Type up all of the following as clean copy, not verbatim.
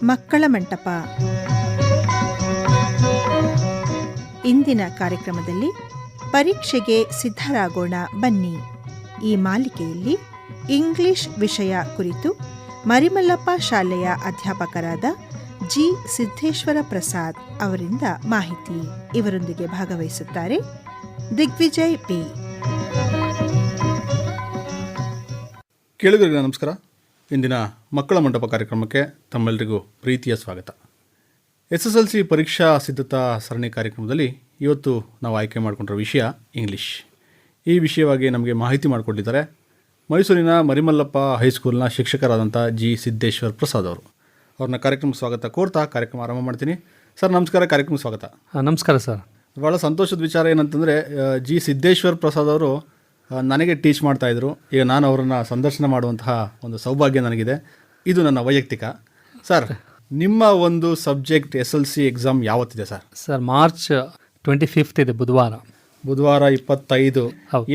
ಮಕ್ಕಳ ಮಂಟಪ. ಇಂದಿನ ಕಾರ್ಯಕ್ರಮದಲ್ಲಿ ಪರೀಕ್ಷೆಗೆ ಸಿದ್ಧರಾಗೋಣ ಬನ್ನಿ. ಈ ಮಾಲಿಕೆಯಲ್ಲಿ ಇಂಗ್ಲಿಷ್ ವಿಷಯ ಕುರಿತು ಮರಿಮಲ್ಲಪ್ಪ ಶಾಲೆಯ ಅಧ್ಯಾಪಕರಾದ ಜಿ ಸಿದ್ದೇಶ್ವರ ಪ್ರಸಾದ್ ಅವರಿಂದ ಮಾಹಿತಿ. ಇವರೊಂದಿಗೆ ಭಾಗವಹಿಸುತ್ತಾರೆ ದಿಗ್ವಿಜಯ್ ಪಿ. ಕೇಳುಗರಿಗೆ ನಮಸ್ಕಾರ. ಇಂದಿನ ಮಕ್ಕಳ ಮಂಟಪ ಕಾರ್ಯಕ್ರಮಕ್ಕೆ ತಮ್ಮೆಲ್ಲರಿಗೂ ಪ್ರೀತಿಯ ಸ್ವಾಗತ. SSLC ಪರೀಕ್ಷಾ ಸಿದ್ಧತಾ ಸರಣಿ ಕಾರ್ಯಕ್ರಮದಲ್ಲಿ ಇವತ್ತು ನಾವು ಆಯ್ಕೆ ಮಾಡಿಕೊಂಡಿರೋ ವಿಷಯ ಇಂಗ್ಲೀಷ್. ಈ ವಿಷಯವಾಗಿ ನಮಗೆ ಮಾಹಿತಿ ಮಾಡಿಕೊಟ್ಟಿದ್ದಾರೆ ಮೈಸೂರಿನ ಮರಿಮಲ್ಲಪ್ಪ ಹೈಸ್ಕೂಲ್ನ ಶಿಕ್ಷಕರಾದಂಥ ಜಿ ಸಿದ್ದೇಶ್ವರ ಪ್ರಸಾದ್ ಅವರು. ಅವ್ರನ್ನ ಕಾರ್ಯಕ್ರಮ ಸ್ವಾಗತ ಕೋರ್ತಾ ಕಾರ್ಯಕ್ರಮ ಆರಂಭ ಮಾಡ್ತೀನಿ. ಸರ್ ನಮಸ್ಕಾರ, ಕಾರ್ಯಕ್ರಮ ಸ್ವಾಗತ. ನಮಸ್ಕಾರ ಸರ್. ಭಾಳ ಸಂತೋಷದ ವಿಚಾರ ಏನಂತಂದರೆ ಜಿ ಸಿದ್ದೇಶ್ವರ ಪ್ರಸಾದ್ ಅವರು ನನಗೆ ಟೀಚ್ ಮಾಡ್ತಾಯಿದ್ರು. ಈಗ ನಾನು ಅವರನ್ನು ಸಂದರ್ಶನ ಮಾಡುವಂತಹ ಒಂದು ಸೌಭಾಗ್ಯ ನನಗಿದೆ. ಇದು ನನ್ನ ವೈಯಕ್ತಿಕ. ಸರ್, ನಿಮ್ಮ ಒಂದು ಸಬ್ಜೆಕ್ಟ್ SSLC ಎಕ್ಸಾಮ್ ಯಾವತ್ತಿದೆ ಸರ್? ಸರ್, ಮಾರ್ಚ್ 25 ಇದೆ, ಬುಧವಾರ 25.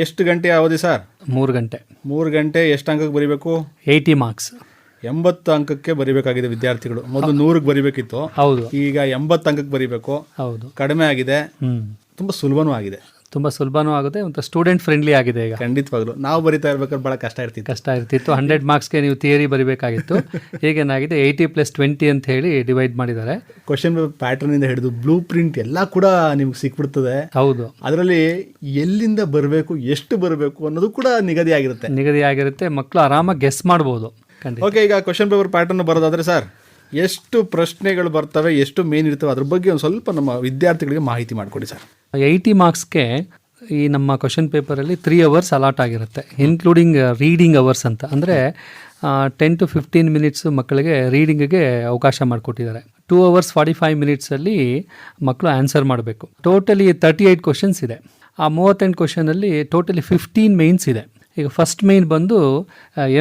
ಎಷ್ಟು ಗಂಟೆ ಅವಧಿ ಸರ್? 3 ಗಂಟೆ. 3 ಗಂಟೆ. ಎಷ್ಟು ಅಂಕಕ್ಕೆ ಬರೀಬೇಕು? 80 ಮಾರ್ಕ್ಸ್. 80 ಅಂಕಕ್ಕೆ ಬರೀಬೇಕಾಗಿದೆ ವಿದ್ಯಾರ್ಥಿಗಳು. ಮೊದಲು 100ಕ್ಕೆ ಬರೀಬೇಕಿತ್ತು. ಹೌದು. ಈಗ 80 ಅಂಕಕ್ಕೆ ಬರೀಬೇಕು. ಹೌದು, ಕಡಿಮೆ ಆಗಿದೆ. ತುಂಬ ಸುಲಭನೂ ಆಗಿದೆ. ತುಂಬ ಸುಲಭನೂ ಆಗುತ್ತೆ, ಒಂದು ಸ್ಟೂಡೆಂಟ್ ಫ್ರೆಂಡ್ಲಿ ಆಗಿದೆ. ಈಗ ಖಂಡಿತವಾಗ್ಲು ನಾವು ಬರಿತಾ ಇರ್ಬೇಕಾದ್ರೆ ಭಾಳ ಕಷ್ಟ ಇರ್ತಿತ್ತು. 100 ಮಾರ್ಕ್ಸ್ಗೆ ನೀವು ಥಿಯರಿ ಬರೀಬೇಕಾಗಿತ್ತು. ಈಗೇನಾಗಿದೆ 80+20 ಅಂತ ಹೇಳಿ ಡಿವೈಡ್ ಮಾಡಿದ್ದಾರೆ. ಕ್ವಶನ್ ಪ್ಯಾಟರ್ನ್ ಇಂದ ಹಿಡಿದು ಬ್ಲೂ ಪ್ರಿಂಟ್ ಎಲ್ಲ ಕೂಡ ನಿಮ್ಗೆ ಸಿಕ್ಬಿಡ್ತದೆ. ಹೌದು. ಅದರಲ್ಲಿ ಎಲ್ಲಿಂದ ಬರಬೇಕು, ಎಷ್ಟು ಬರಬೇಕು ಅನ್ನೋದು ಕೂಡ ನಿಗದಿ ಆಗಿರುತ್ತೆ. ಮಕ್ಕಳು ಆರಾಮಾಗಿ ಗೆಸ್ ಮಾಡ್ಬೋದು. ಓಕೆ, ಈಗ ಕ್ವಶನ್ ಪೇಪರ್ ಪ್ಯಾಟರ್ನ್ ಬರೋದಾದ್ರೆ ಸರ್, ಎಷ್ಟು ಪ್ರಶ್ನೆಗಳು ಬರ್ತವೆ, ಎಷ್ಟು ಮೇನ್ ಇರ್ತವೆ, ಅದ್ರ ಬಗ್ಗೆ ಒಂದು ಸ್ವಲ್ಪ ನಮ್ಮ ವಿದ್ಯಾರ್ಥಿಗಳಿಗೆ ಮಾಹಿತಿ ಮಾಡಿಕೊಡಿ ಸರ್. 80 ಮಾರ್ಕ್ಸ್ಗೆ ಈ ನಮ್ಮ ಕ್ವಶನ್ ಪೇಪರಲ್ಲಿ 3 hours ಅಲಾಟ್ ಆಗಿರುತ್ತೆ, ಇನ್ಕ್ಲೂಡಿಂಗ್ ರೀಡಿಂಗ್ ಅವರ್ಸ್ ಅಂತ. ಅಂದರೆ 10 to 15 minutes ಮಕ್ಕಳಿಗೆ ರೀಡಿಂಗಿಗೆ ಅವಕಾಶ ಮಾಡಿಕೊಟ್ಟಿದ್ದಾರೆ. 2 hours 45 minutesಲ್ಲಿ ಮಕ್ಕಳು ಆನ್ಸರ್ ಮಾಡಬೇಕು. ಟೋಟಲಿ 38 ಕ್ವಶನ್ಸ್ ಇದೆ. ಆ 38 ಕ್ವಶನಲ್ಲಿ ಟೋಟಲಿ 15 ಮೇನ್ಸ್ ಇದೆ. ಈಗ ಫಸ್ಟ್ ಮೇನ್ ಬಂದು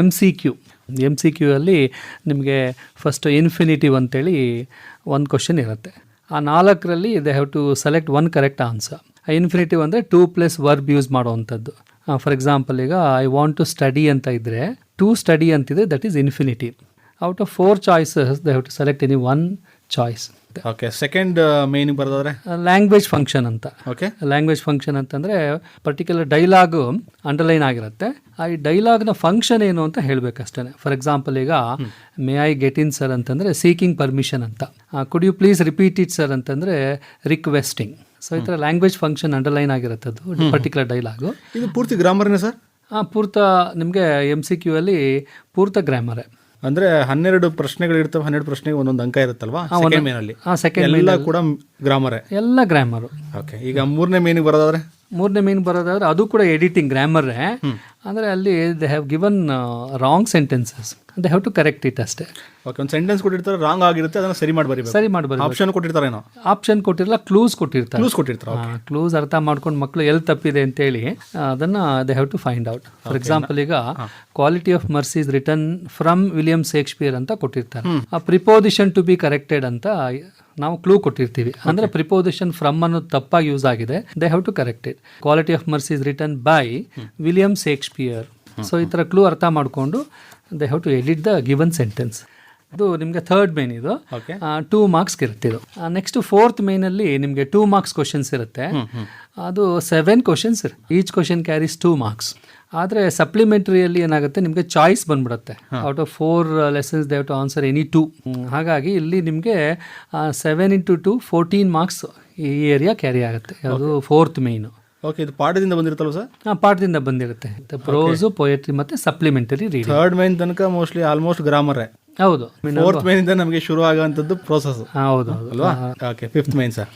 MCQ ಅಲ್ಲಿ ನಿಮಗೆ ಫಸ್ಟ್ ಇನ್ಫಿನಿಟಿವ್ ಅಂತೇಳಿ ಒಂದು ಕ್ವಶನ್ ಇರುತ್ತೆ. ಆ 4ರಲ್ಲಿ they have to select 1 correct answer. Infinitive ಅಂದರೆ 2+ ವರ್ಬ್ ಯೂಸ್ ಮಾಡೋವಂಥದ್ದು. ಫಾರ್ ಎಕ್ಸಾಂಪಲ್, ಈಗ ಐ ವಾಂಟ್ ಟು ಸ್ಟಡಿ ಅಂತ ಇದ್ದರೆ ಟು ಸ್ಟಡಿ ಅಂತಿದೆ, that is infinitive. Out of 4 choices they have to select any 1 choice. Okay, second meaning ಬರೋದಾದ್ರೆ language function ಅಂತ. Okay, language function ಅಂತಂದರೆ particular dialogue underline ಆಗಿರುತ್ತೆ. ಆ ಡೈಲಾಗ್ನ function ಏನು ಅಂತ ಹೇಳಬೇಕಷ್ಟೇ. ಫಾರ್ ಎಕ್ಸಾಂಪಲ್, ಈಗ may I get in sir ಅಂತಂದರೆ seeking permission ಅಂತ. Could you please repeat it sir ಅಂತಂದರೆ ರಿಕ್ವೆಸ್ಟಿಂಗ್. ಸೊ ಈ ಥರ ಲ್ಯಾಂಗ್ವೇಜ್ ಫಂಕ್ಷನ್ ಅಂಡರ್ಲೈನ್ ಆಗಿರುತ್ತೆ ಪರ್ಟಿಕ್ಯುಲರ್ ಡೈಲಾಗು. ಇದು ಪೂರ್ತಿ ಗ್ರಾಮರ್ನೇ ಸರ್? ಪೂರ್ತ ನಿಮಗೆ MCQ ಅಲ್ಲಿ ಪೂರ್ತ ಗ್ರಾಮರೇ. ಅಂದರೆ 12 ಪ್ರಶ್ನೆಗಳಿರ್ತವೆ, 12 ಪ್ರಶ್ನೆಗೆ ಒಂದೊಂದು ಅಂಕ ಇರುತ್ತಲ್ವಾ? ಸೆಕೆಂಡ್ ಮೇನಲ್ಲಿ ಎಲ್ಲ ಕೂಡ ಗ್ರಾಮರೇ, ಎಲ್ಲ ಗ್ರಾಮರು. ಓಕೆ, ಈಗ ಮೂರನೇ ಮೇನಿಗೆ ಬರೋದಾದ್ರೆ ಅದು ಕೂಡ ಎಡಿಟಿಂಗ್ ಗ್ರಾಮರೇ. ಅಂದರೆ ಅಲ್ಲಿ they have given wrong sentences, they have to correct it ಅಷ್ಟೇ. ಓಕೆ, ಒಂದು ಸೆಂಟೆನ್ಸ್ ಕೊಟ್ಟಿರ್ತಾರೆ, ರಾಂಗ್ ಆಗಿರುತ್ತೆ, ಅದನ್ನು ಸರಿ ಮಾಡಿ ಆಪ್ಷನ್ ಕೊಟ್ಟಿರ್ತಾರೇನೋ? ಆಪ್ಷನ್ ಕೊಟ್ಟಿರಲ್ಲ, ಕ್ಲೂಸ್ ಕೊಟ್ಟಿರ್ತಾರೆ. ಕ್ಲೂಸ್ ಅರ್ಥ ಮಾಡ್ಕೊಂಡು ಮಕ್ಕಳು ಎಲ್ಲಿ ತಪ್ಪಿದೆ ಅಂತೇಳಿ ಅದನ್ನು they have to find out. For example, ಈಗ quality of mercy is return from William Shakespeare ಅಂತ ಕೊಟ್ಟಿರ್ತಾರೆ. ಆ ಪ್ರಿಪೋಸಿಷನ್ ಟು ಬಿ ಕರೆಕ್ಟೆಡ್ ಅಂತ ನಾವು ಕ್ಲೂ ಕೊಟ್ಟಿರ್ತೀವಿ. ಅಂದರೆ ಪ್ರಿಪೋಸಿಷನ್ ಫ್ರಮ್ ಅನ್ನೋದು ತಪ್ಪಾಗಿ ಯೂಸ್ ಆಗಿದೆ, they have to correct it. Quality of mercy is return by William Shakespeare. So ಈ ಥರ ಕ್ಲೂ ಅರ್ಥ ಮಾಡಿಕೊಂಡು they have to edit the given sentence. ಇದು ನಿಮಗೆ ಥರ್ಡ್ ಮೇನ್. ಇದು 2 marks ಇರುತ್ತೆ. ಇದು ನೆಕ್ಸ್ಟ್ 4th ಮೇನಲ್ಲಿ ನಿಮಗೆ 2 marks ಕ್ವಶನ್ಸ್ ಇರುತ್ತೆ. ಅದು 7 questions. Each question carries 2 marks. ಆದರೆ ಸಪ್ಲಿಮೆಂಟ್ರಿಯಲ್ಲಿ ಏನಾಗುತ್ತೆ, ನಿಮಗೆ ಚಾಯ್ಸ್ ಬಂದ್ಬಿಡುತ್ತೆ. Out of 4 lessons they have to answer any 2. ಹಾಗಾಗಿ ಇಲ್ಲಿ ನಿಮಗೆ 7 into 2 14 marks ಈ ಏರಿಯಾ ಕ್ಯಾರಿ ಆಗುತ್ತೆ. ಅದು 4th ಮೇನು. ಓಕೆ, ಇದು ಪಾಠದಿಂದ ಬಂದಿರುತ್ತಲ್ಲ ಸರ್? ಪಾಠದಿಂದ ಬಂದಿರುತ್ತೆ. ಪ್ರೋಸು, ಪೊಯೆಟ್ರಿ ಮತ್ತು ಸಪ್ಲಿಮೆಂಟರಿ ರೀಡಿಂಗ್. ಥರ್ಡ್ ಮೇನ್ ತನಕ ಮೋಸ್ಟ್ಲಿ ಆಲ್ಮೋಸ್ಟ್ ಗ್ರಾಮರೇ. ಹೌದು. 4th ಮೇನಿಂದ ನಮಗೆ ಶುರು ಆಗುವಂಥದ್ದು ಪ್ರೋಸೆಸ್. ಹೌದು ಅಲ್ವಾ? Okay, 5th main sir?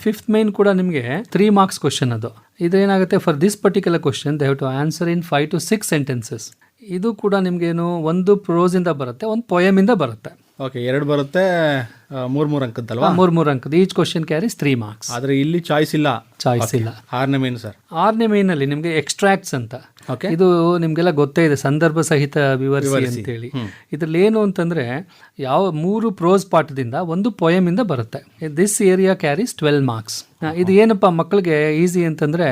5th main ಕೂಡ ನಿಮಗೆ 3 marks ಕ್ವಶನ್. ಅದು ಇದೇನಾಗುತ್ತೆ, for this particular question they have to answer in 5 to 6 sentences. ಇದು ಕೂಡ ನಿಮಗೇನು, ಒಂದು ಪ್ರೋಸಿಂದ ಬರುತ್ತೆ, ಒಂದು ಪೊಯಮಿಂದ ಬರುತ್ತೆ. ಓಕೆ, 2 ಬರುತ್ತೆ, 3 ಅಂಕದ್ದಲ್ವಾ? 3 ಅಂಕದ್ದು. Each question carries 3 marks. ಆದರೆ ಇಲ್ಲಿ ಚಾಯ್ಸ್ ಇಲ್ಲ. 6ನೇ ಮೇನ್ ಸರ್? 6ನೇ ಮೇನಲ್ಲಿ ನಿಮಗೆ ಎಕ್ಸ್ಟ್ರಾಕ್ಟ್ಸ್ ಅಂತ. ಇದು ನಿಮಗೆಲ್ಲ ಗೊತ್ತೇ ಇದೆ, ಸಂದರ್ಭ ಸಹಿತ ವಿವರಿಸಿ ಅಂತೇಳಿ. ಇದ್ರಲ್ಲಿ ಏನು ಅಂತಂದ್ರೆ, ಯಾವ 3 ಪ್ರೋಸ್ ಪಾಠದಿಂದ ಒಂದು ಪೊಯಮಿಂದ ಬರುತ್ತೆ. This area carries 12 marks. ಇದು ಏನಪ್ಪ ಮಕ್ಕಳಿಗೆ ಈಸಿ ಅಂತಂದ್ರೆ,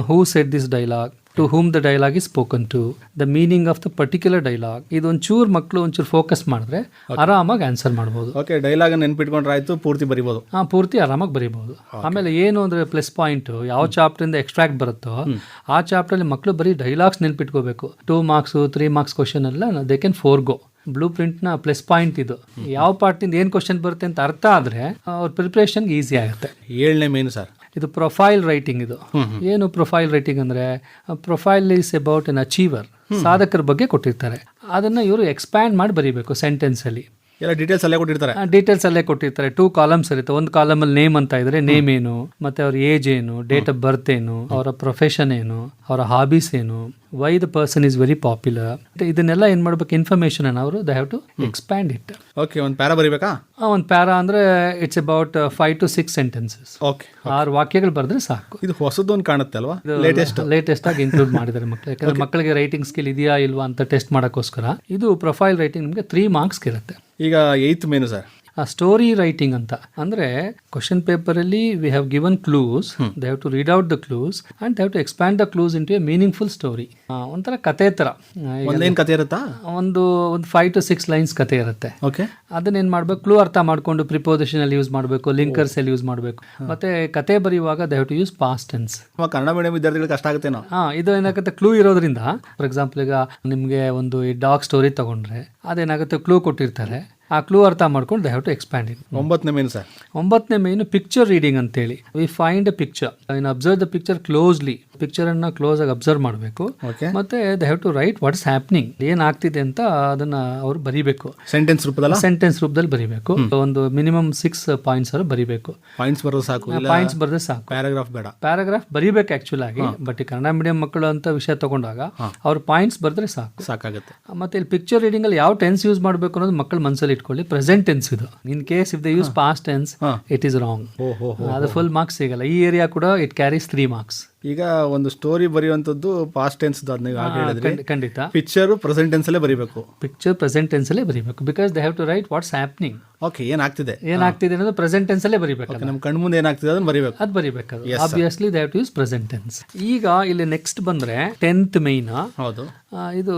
who said this dialogue, to whom the dialogue is spoken to, the meaning of the particular dialogue. ಇದು ಒಂಚೂರು ಮಕ್ಕಳು ಒಂಚೂರು ಫೋಕಸ್ ಮಾಡಿದ್ರೆ ಆರಾಮಾಗಿ ಆನ್ಸರ್ ಮಾಡ್ಬೋದು. ಓಕೆ, ಡೈಲಾಗ್ ನೆನ್ಪಿಟ್ಕೊಂಡ್ರೆ ಆಯ್ತು, ಪೂರ್ತಿ ಬರಿಬೋದು. ಪೂರ್ತಿ ಆರಾಮಾಗಿ ಬರೀಬಹುದು. ಆಮೇಲೆ ಏನು ಅಂದ್ರೆ ಪ್ಲಸ್ ಪಾಯಿಂಟ್, ಯಾವ ಚಾಪ್ಟರ್ ಇಂದ ಎಕ್ಸ್ಟ್ರಾಕ್ಟ್ ಬರುತ್ತೋ ಆ ಚಾಪ್ಟರ್ ಅಲ್ಲಿ ಮಕ್ಕಳು ಬರೀ ಡೈಲಾಗ್ಸ್ ನೆನ್ಪಿಟ್ಕೋಬೇಕು. 2 marks 3 marks ಕ್ವಶನ್ ಎಲ್ಲ ದೇ ಕ್ಯಾನ್ ಫೋರ್ಗೋ. ಬ್ಲೂ ಪ್ರಿಂಟ್ ನ ಪ್ಲಸ್ ಪಾಯಿಂಟ್ ಇದು. ಯಾವ ಪಾರ್ಟ್ ಇಂದ ಏನ್ ಕ್ವಶನ್ ಬರುತ್ತೆ ಅಂತ ಅರ್ಥ ಆದ್ರೆ ಅವ್ರ ಪ್ರಿಪರೇಷನ್ ಈಸಿ ಆಗುತ್ತೆ. 7ನೇ ಮೇನ್ ಸರ್, ಇದು ಪ್ರೊಫೈಲ್ ರೈಟಿಂಗ್. ಇದು ಏನು ಪ್ರೊಫೈಲ್ ರೈಟಿಂಗ್ ಅಂದ್ರೆ, profile is about N achiever, ಸಾಧಕರ ಬಗ್ಗೆ ಕೊಟ್ಟಿರ್ತಾರೆ. ಅದನ್ನ ಇವರು ಎಕ್ಸ್ಪ್ಯಾಂಡ್ ಮಾಡಿ ಬರೀಬೇಕು ಸೆಂಟೆನ್ಸ್ ಅಲ್ಲಿ. ಎಲ್ಲ ಡೀಟೇಲ್ಸ್ ಅಲ್ಲೇ ಕೊಟ್ಟಿರ್ತಾರೆ. ಡೀಟೇಲ್ಸ್ ಅಲ್ಲೇ ಕೊಟ್ಟಿರ್ತಾರೆ. 2 columns ಇರುತ್ತೆ. ಒಂದು ಕಾಲಮ್ ಅಲ್ಲಿ ನೇಮ್ ಅಂತ ಇದ್ರೆ ನೇಮ್ ಏನು, ಮತ್ತೆ ಅವ್ರ ಏಜ್ ಏನು, ಡೇಟ್ ಆಫ್ ಬರ್ತ್ ಏನು, ಅವರ ಪ್ರೊಫೆಷನ್ ಏನು, ಅವರ ಹಾಬೀಸ್ ಏನು, why the person is very popular. ಇದನ್ನೆಲ್ಲ ಏನ್ ಮಾಡ್ಬೇಕು, ಇನ್ಫಾರ್ಮೇಶನ್ ಅನ್ನು ಅವರು they have to expand it. Okay, ಒಂದು ಪ್ಯಾರಾ ಬರೀಬೇಕಾ? ಒಂದು ಪ್ಯಾರಾ ಅಂದ್ರೆ it's about 5 to 6 sentences. Okay, 6 ವಾಕ್ಯಗಳು ಬರೆದ್ರೆ ಸಾಕು. ಇದು ಹೊಸದೊಂದು ಕಾಣುತ್ತೆ ಅಲ್ವಾ? ಲೇಟೆಸ್ಟ್ ಆಗಿ ಇನ್ಕ್ಲೂಡ್ ಮಾಡಿದ್ದಾರೆ ಮಕ್ಕಳು. ಯಾಕಂದ್ರೆ ಮಕ್ಕಳಿಗೆ ರೈಟಿಂಗ್ ಸ್ಕಿಲ್ ಇದೆಯಾ ಇಲ್ವಾ ಅಂತ ಟೆಸ್ಟ್ ಮಾಡೋಕ್ಕೋಸ್ಕರ. ಇದು ಪ್ರೊಫೈಲ್ ರೈಟಿಂಗ್ ನಿಮಗೆ 3 marks ಇರುತ್ತೆ. ಈಗ 8th main sir, story writing ಅಂತ ಅಂದ್ರೆ ಕ್ವಶನ್ ಪೇಪರ್ ಅಲ್ಲಿ we have given clues, they have to read out the clues and they have to expand the clues into a meaningful story. ಒಂಥರ ಕತೆ ತರ. ಒಂದೇನ್ ಕತೆ ಇರುತ್ತಾ? ಒಂದು 5 to 6 lines ಕತೆ ಇರುತ್ತೆ. ಓಕೆ, ಅದನ್ನೇನ್ ಮಾಡ್ಬೇಕು, ಕ್ಲೂ ಅರ್ಥ ಮಾಡ್ಕೊಂಡು ಪ್ರಿಪೋಸಿಷನ್ ಅಲ್ಲಿ ಯೂಸ್ ಮಾಡಬೇಕು, ಲಿಂಕರ್ಸ್ ಅಲ್ಲಿ ಯೂಸ್ ಮಾಡಬೇಕು. ಮತ್ತೆ ಕತೆ ಬರೆಯುವಾಗ they have to use past tense. Kannada medium ವಿದ್ಯಾರ್ಥಿಗಳಿಗೆ ಕಷ್ಟ ಆಗುತ್ತೆ. ಇದು ಏನಾಗುತ್ತೆ, ಕ್ಲೂ ಇರೋದ್ರಿಂದ. ಫಾರ್ ಎಕ್ಸಾಂಪಲ್ ಈಗ ನಿಮ್ಗೆ ಒಂದು ಡಾಗ್ ಸ್ಟೋರಿ ತಗೊಂಡ್ರೆ ಅದೇನಾಗುತ್ತೆ, ಕ್ಲೂ ಕೊಟ್ಟಿರ್ತಾರೆ, ಆ ಕ್ಲೂ ಅರ್ಥ ಮಾಡ್ಕೊಂಡು they have to expand it. 9ನೇ ಮೇನ್ ಸರ್, 9ನೇ ಮೇನ್ ಪಿಕ್ಚರ್ ರೀಡಿಂಗ್ ಅಂತೇಳಿ. We find a picture in observe the picture closely. Picture ಅನ್ನ ಕ್ಲೋಸ್ ಆಗಿ ಅಬ್ಸರ್ವ್ ಮಾಡಬೇಕು. ಮತ್ತೆ they have to write what is happening, ಏನ್ ಆಗ್ತಿದೆ ಅಂತ ಅದನ್ನ ಅವರು ಬರಿಬೇಕು. ಸೆಂಟೆನ್ಸ್ ರೂಪದಲ್ಲಿ ಬರಿಬೇಕು. ಒಂದು ಮಿನಿಮಮ್ 6 points ಅವರು ಬರಿಬೇಕು. ಪಾಯಿಂಟ್ಸ್ ಬರೋದು ಸಾಕು, ಪಾಯಿಂಟ್ಸ್ ಬರೆದ್ರೆ ಸಾಕು, ಪ್ಯಾರಾಗ್ರಾಫ್ ಬೇಡ. ಪ್ಯಾರಾಗ್ರಾಫ್ ಬರಿಬೇಕು ಆಕ್ಚುಲ್ ಆಗಿ. ಬಟ್ ಈ ಕನ್ನಡ ಮೀಡಿಯಂ ಮಕ್ಕಳು ಅಂತ ವಿಷಯ ತಗೊಂಡಾಗ ಅವ್ರ ಪಾಯಿಂಟ್ಸ್ ಬರೆದ್ರೆ ಸಾಕಾಗುತ್ತೆ. ಮತ್ತೆ ಇಲ್ಲಿ ಪಿಕ್ಚರ್ ರೀಡಿಂಗ್ ಅಲ್ಲಿ ಯಾವ ಟೆನ್ಸ್ ಯೂಸ್ ಮಾಡಬೇಕು ಅನ್ನೋದು ಮಕ್ಕಳು ಮನಸ್ಸಲ್ಲಿ ಇಟ್ಕೊಳ್ಳಿ. ಪ್ರೆಸೆಂಟ್ ಟೆನ್ಸ್ ಇದು. In case if they use past tense it is wrong. ಅದು ಫುಲ್ ಮಾರ್ಕ್ಸ್ ಸಿಗಲ್ಲ. ಈ ಏರಿಯಾ ಕೂಡ ಇಟ್ ಕ್ಯಾರೀಸ್ 3 marks. ಈಗ ಒಂದು ಸ್ಟೋರಿ ಬರೆಯುವಂತದ್ದು ಪಾಸ್ಟ್ ಟೆನ್ಸ್ ಖಂಡಿತ. ಪಿಕ್ಚರ್ ಪ್ರೆಸೆಂಟ್ ಟೆನ್ಸ್ ಅಲ್ಲೇ ಬರೀಬೇಕು. ಪಿಕ್ಚರ್ ಪ್ರೆಸೆಂಟ್ ಟೆನ್ಸ್ ಅಲ್ಲೇ ಬರೀಬೇಕು. Because they have to write what's happening. Okay, ಏನಾಗ್ತಿದೆ ಅನ್ನೋದು ಪ್ರೆಸೆಂಟ್ ಟೆನ್ಸ್ ಅಲ್ಲೇ ಬರೀಬೇಕು. ನಮ್ಮ ಕಣ್ಣು ಮುಂದೆ ಏನಾಗ್ತಿದೆ ಅದನ್ನ ಬರೀಬೇಕು. ಅದು ಬರೀಬೇಕು. Obviously they have to use present tense. ಈಗ ಇಲ್ಲಿ ನೆಕ್ಸ್ಟ್ ಬಂದ್ರೆ 10th ಮೇನ್. ಹೌದು, ಇದು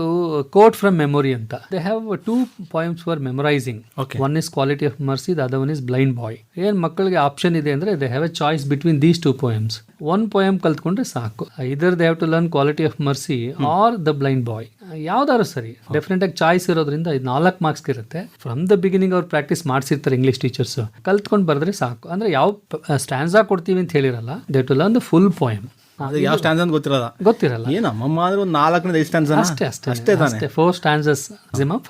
ಕೋಟ್ ಫ್ರಮ್ ಮೆಮೊರಿ ಅಂತ. They have 2 poems for memorising. One is quality of mercy, the other one is blind boy. ಏನ್ ಮಕ್ಕಳಿಗೆ ಆಪ್ಷನ್ ಇದೆ ಅಂದ್ರೆ they have a choice between these 2 poems. 1 poem ಕಲ್ತ್ಕೊಂಡ್ರೆ ಸಾಕು. Either they have to learn quality of mercy or the blind boy. ಯಾವ್ದಾದ್ರು ಸರಿ. Definite ಆಗಿ choice ಇರೋದ್ರಿಂದ ಇದು 4 marks ಇರುತ್ತೆ. ಫ್ರಮ್ ದ ಬಿಗಿನಿಂಗ್ ಅವ್ರು ಪ್ರಾಕ್ಟೀಸ್ ಮಾಡ್ಸಿರ್ತಾರೆ ಇಂಗ್ಲಿಷ್ ಟೀಚರ್ಸ್. ಕಲ್ತ್ಕೊಂಡು ಬರೆದ್ರೆ ಸಾಕು. ಅಂದ್ರೆ ಯಾವ ಸ್ಟ್ಯಾನ್ಸಾ ಕೊಡ್ತೀವಿ ಅಂತ ಹೇಳಿರಲ್ಲ, they to learn the full poem. ಯಾವ ಸ್ಟ್ಯಾನ್ಸ್ ಅಂತ ಗೊತ್ತಿರಲ್ಲ. ಏನಮ್ಮ ಅಂದ್ರೆ ಒಂದು 4-5 ಸ್ಟ್ಯಾನ್ಸ್ ಅಷ್ಟೇ. 4 stanzas,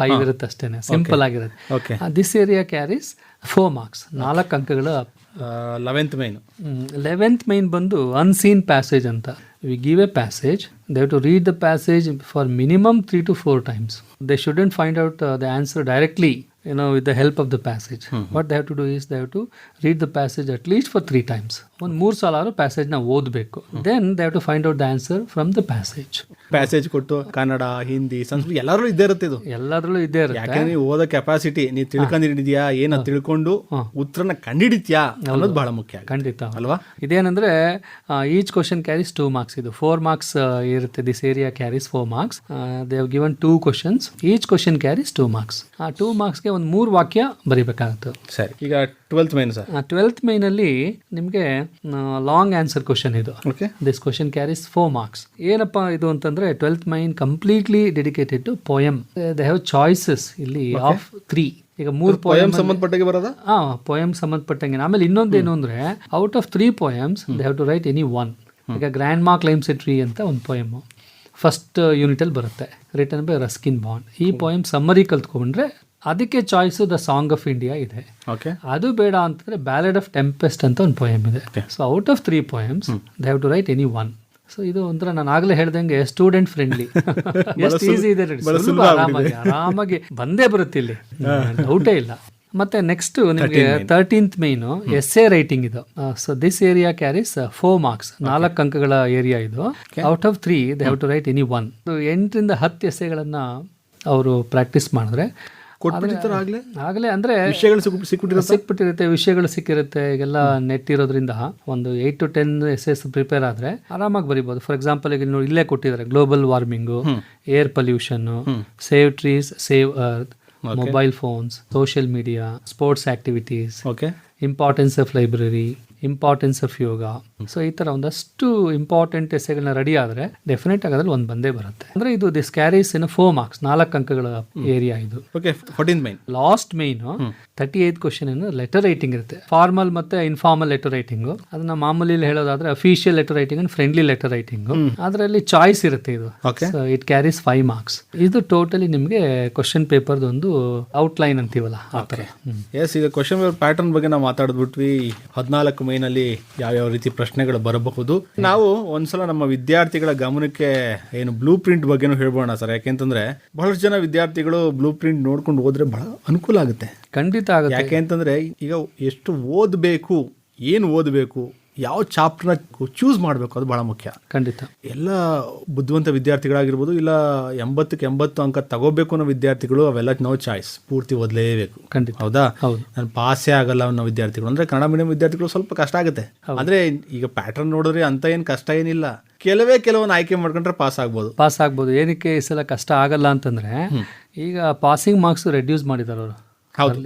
5 ಇರುತ್ತೆ ಅಷ್ಟೇನೆ. ಸಿಂಪಲ್ ಆಗಿರುತ್ತೆ. ದಿಸ್ ಏರಿಯಾ ಕ್ಯಾರೀಸ್ 4 marks, 4 ಅಂಕಗಳು. 11th ಮೇನ್ ಬಂದು ಅನ್ಸೀನ್ ಪ್ಯಾಸೇಜ್ ಅಂತ. We give a passage, they have to read the passage for minimum 3 to 4 times. They shouldn't find out the answer directly, with the help of the passage. What they have to do is they have to read the passage at least for 3 times. ಒಂದು 3 ಸಲ passage ನ ಓದಬೇಕು. Then they have to find out the answer from the passage. Passage ಕೊಟ್ಟು ಕನ್ನಡ, ಹಿಂದಿ, ಸಂಸ್ಕೃತ ಎಲ್ಲರಲ್ಲೂ ಇದ್ದೇ ಇರುತ್ತೆ. ಇದು ಎಲ್ಲದರಲ್ಲೂ ಇದ್ದೇ ಇರುತ್ತೆ. ಯಾಕಂದ್ರೆ ನೀವು ಓದೋ ಕೆಪಾಸಿಟಿ, ನೀವು ತಿಳ್ಕೊಂಡಿದ್ಯಾ, ಏನ ತಿಳ್ಕೊಂಡು ಉತ್ತರನ ಕಂಡಿಡಿತ್ಯಾ ಅನ್ನೋದು ಬಹಳ ಮುಖ್ಯ. ಖಂಡಿತ ಅಲ್ವಾ? ಇದೇನಂದ್ರೆ ಈಚ್ ಕ್ವಶನ್ ಕ್ಯಾರೀಸ್ 2 marks. ಇದು 4 marks ಇರುತ್ತೆ. This area carries 4 marks. They have given 2 questions. Each question carries 2 marks. ಆ 2 marksಗೆ ಒಂದು 3 ವಾಕ್ಯ ಬರಿಬೇಕಾಗುತ್ತೆ. ಸರಿ, ಈಗ 12th main sir. 12th main ಅಲ್ಲಿ ನಿಮ್ಗೆ ಲಾಂಗ್ ಆನ್ಸರ್ ಕ್ವಶನ್ ಇದು. This question carries 4 marks. ಏನಪ್ಪಾ ಇದು ಅಂತಂದ್ರೆ 12th main completely dedicated to poem. They have choices ಇಲ್ಲಿ ಆಫ್ 3. ಈಗ 3 poems ಸಂಬಂಧಪಟ್ಟಂಗೆ ಬರೋದಾ? ಪೋಯಮ್ ಸಂಬಂಧಪಟ್ಟಂಗೆ. ಆಮೇಲೆ ಇನ್ನೊಂದೇನು ಅಂದ್ರೆ out of 3 poems they have to write any 1. ಈಗ ಗ್ರ್ಯಾಂಡ್ ಮಾ ಕ್ಲೈಮ್ಸ್ ಎ ಟ್ರೀ ಅಂತ ಒಂದು ಪೋಯಮ್ ಫಸ್ಟ್ ಯೂನಿಟ್ ಅಲ್ಲಿ ಬರುತ್ತೆ, ರಿಟನ್ ಬೈ ರಸ್ಕಿನ್ ಬಾಂಡ್. ಈ ಪೋಯಮ್ ಸಮ್ಮರಿ ಕಲ್ತ್ಕೊಂಡ್ರೆ ಅದಕ್ಕೆ choice the song of India ಇದೆ. ಅದು ಬೇಡ ಅಂತಂದ್ರೆ ಬ್ಯಾಲೆಡ್ ಆಫ್ ಟೆಂಪೆಸ್ಟ್ ಅಂತ ಒಂದು ಪೋಯಮ್ ಇದೆ. So out of 3 poems they have to write any 1. So ಇದು ಒಂಥರ ನಾನು ಆಗ್ಲೇ ಹೇಳ್ದಂಗೆ ಸ್ಟೂಡೆಂಟ್ ಫ್ರೆಂಡ್ಲಿ. ಎಷ್ಟು ಈಸಿ ಇದೆ, ಆರಾಮಾಗಿ ಬಂದೇ ಬರುತ್ತೆ ಇಲ್ಲಿ, ಡೌಟೇ ಇಲ್ಲ. ಮತ್ತೆ ನೆಕ್ಸ್ಟ್ ನಿಮಗೆ 13th ಮೇನ್ ಎಸ್ಸೆ ರೈಟಿಂಗ್ ಇದು. So this area carries 4 marks, 4 ಅಂಕಗಳ ಏರಿಯಾ ಇದು. Out of 3 they have to write any 1. 8 ರಿಂದ 10 ಎಸ್ಸೆಗಳನ್ನ ಅವರು ಪ್ರಾಕ್ಟೀಸ್ ಮಾಡಿದ್ರೆ ಕೊಟ್ಬಿಟ್ಟಿರ್ತಾರೆ ಆಗ್ಲೇ ಆಗಲೇ ಅಂದರೆ ವಿಷಯಗಳು ಸಿಕ್ಬಿಟ್ಟಿರುತ್ತೆ, ವಿಷಯಗಳು ಸಿಕ್ಕಿರುತ್ತೆ. ಈಗೆಲ್ಲ ನೆಟ್ ಇರೋದ್ರಿಂದ ಒಂದು 8 to 10 essays ಪ್ರಿಪೇರ್ ಆದರೆ ಆರಾಮಾಗಿ ಬರಿಬೋದು. ಫಾರ್ ಎಕ್ಸಾಂಪಲ್ ಈಗ ನೋಡಿ ಇಲ್ಲೇ ಕೊಟ್ಟಿದ್ದಾರೆ, global warming, air pollution, save trees, save earth, mobile phones, social media, sports activities, importance of library, importance of yoga. So ಈ ತರ ಒಂದಷ್ಟು ಇಂಪಾರ್ಟೆಂಟ್ ಎಸೆಗಳನ್ನ ರೆಡಿ ಆದ್ರೆ ಡೆಫಿನೆಟ್ ಆಗಿ ಅದ್ರಲ್ಲಿ ಒಂದು ಬಂದೇ ಬರುತ್ತೆ. ಅಂದ್ರೆ ಇದು ದಿಸ್ ಕ್ಯಾರೀಸ್ ಇನ್ 4 marks, 4 ಅಂಕಗಳ ಏರಿಯಾ ಇದು. Last main 38 question letter writing ಇರುತ್ತೆ. ಫಾರ್ಮಲ್ ಮತ್ತೆ ಇನ್ಫಾರ್ಮಲ್ ಲೆಟರ್ ರೈಟಿಂಗ್. ಅದನ್ನ ಮಾಮೂಲಿ ಹೇಳೋದಾದ್ರೆ official letter writing and friendly letter writing. ಅದರಲ್ಲಿ ಚಾಯ್ಸ್ ಇರುತ್ತೆ ಇದು. It carries 5 marks. ಇದು ಟೋಟಲಿ ನಿಮ್ಗೆ ಕ್ವಶನ್ ಪೇಪರ್ ಒಂದು ಔಟ್ಲೈನ್ ಅಂತೀವಲ್ಲ ಆ ತರ. ಈಗ ಕ್ವಶನ್ ಪೇಪರ್ ಪ್ಯಾಟರ್ನ್ ಬಗ್ಗೆ ನಾವು ಮಾತಾಡ್ಬಿಟ್ವಿ. 14 ಮೈನಲ್ಲಿ ಯಾವ್ಯಾವ ರೀತಿ ಪ್ರಶ್ನೆಗಳು ಬರಬಹುದು. ನಾವು ಒಂದ್ಸಲ ನಮ್ಮ ವಿದ್ಯಾರ್ಥಿಗಳ ಗಮನಕ್ಕೆ ಏನು ಬ್ಲೂ ಪ್ರಿಂಟ್ ಬಗ್ಗೆನೂ ಹೇಳ್ಬೋಣ ಸರ್. ಯಾಕೆಂತಂದ್ರೆ ಬಹಳಷ್ಟು ಜನ ವಿದ್ಯಾರ್ಥಿಗಳು ಬ್ಲೂ ಪ್ರಿಂಟ್ ನೋಡ್ಕೊಂಡು ಹೋದ್ರೆ ಬಹಳ ಅನುಕೂಲ ಆಗುತ್ತೆ. ಖಂಡಿತ ಆಗುತ್ತೆ. ಯಾಕೆಂತಂದ್ರೆ ಈಗ ಎಷ್ಟು ಓದಬೇಕು, ಏನು ಓದಬೇಕು, ಯಾವ ಚಾಪ್ಟರ್ನ ಚೂಸ್ ಮಾಡಬೇಕು, ಅದು ಬಹಳ ಮುಖ್ಯ. ಖಂಡಿತ. ಎಲ್ಲ ಬುದ್ಧಿವಂತ ವಿದ್ಯಾರ್ಥಿಗಳಾಗಿರ್ಬೋದು, ಇಲ್ಲ 80ಕ್ಕೆ 80 ಅಂಕ ತಗೋಬೇಕು ಅನ್ನೋ ವಿದ್ಯಾರ್ಥಿಗಳು, ಅವೆಲ್ಲ ನೋ ಚಾಯ್ಸ್, ಪೂರ್ತಿ ಓದಲೇಬೇಕು. ಖಂಡಿತ. ಹೌದಾ? ನಾನು ಪಾಸೇ ಆಗಲ್ಲ ಅನ್ನೋ ವಿದ್ಯಾರ್ಥಿಗಳು ಅಂದ್ರೆ ಕನ್ನಡ ಮೀಡಿಯಂ ವಿದ್ಯಾರ್ಥಿಗಳು ಸ್ವಲ್ಪ ಕಷ್ಟ ಆಗುತ್ತೆ. ಅಂದ್ರೆ ಈಗ ಪ್ಯಾಟರ್ನ್ ನೋಡಿದ್ರೆ ಅಂತ ಏನು ಕಷ್ಟ ಏನಿಲ್ಲ, ಕೆಲವೊಂದು ಆಯ್ಕೆ ಮಾಡ್ಕೊಂಡ್ರೆ ಪಾಸ್ ಆಗ್ಬೋದು. ಏನಕ್ಕೆ ಈ ಸಲ ಕಷ್ಟ ಆಗಲ್ಲ ಅಂತಂದ್ರೆ ಈಗ ಪಾಸಿಂಗ್ ಮಾರ್ಕ್ಸ್ ರೆಡ್ಯೂಸ್ ಮಾಡಿದಾರೆ ಅವರು.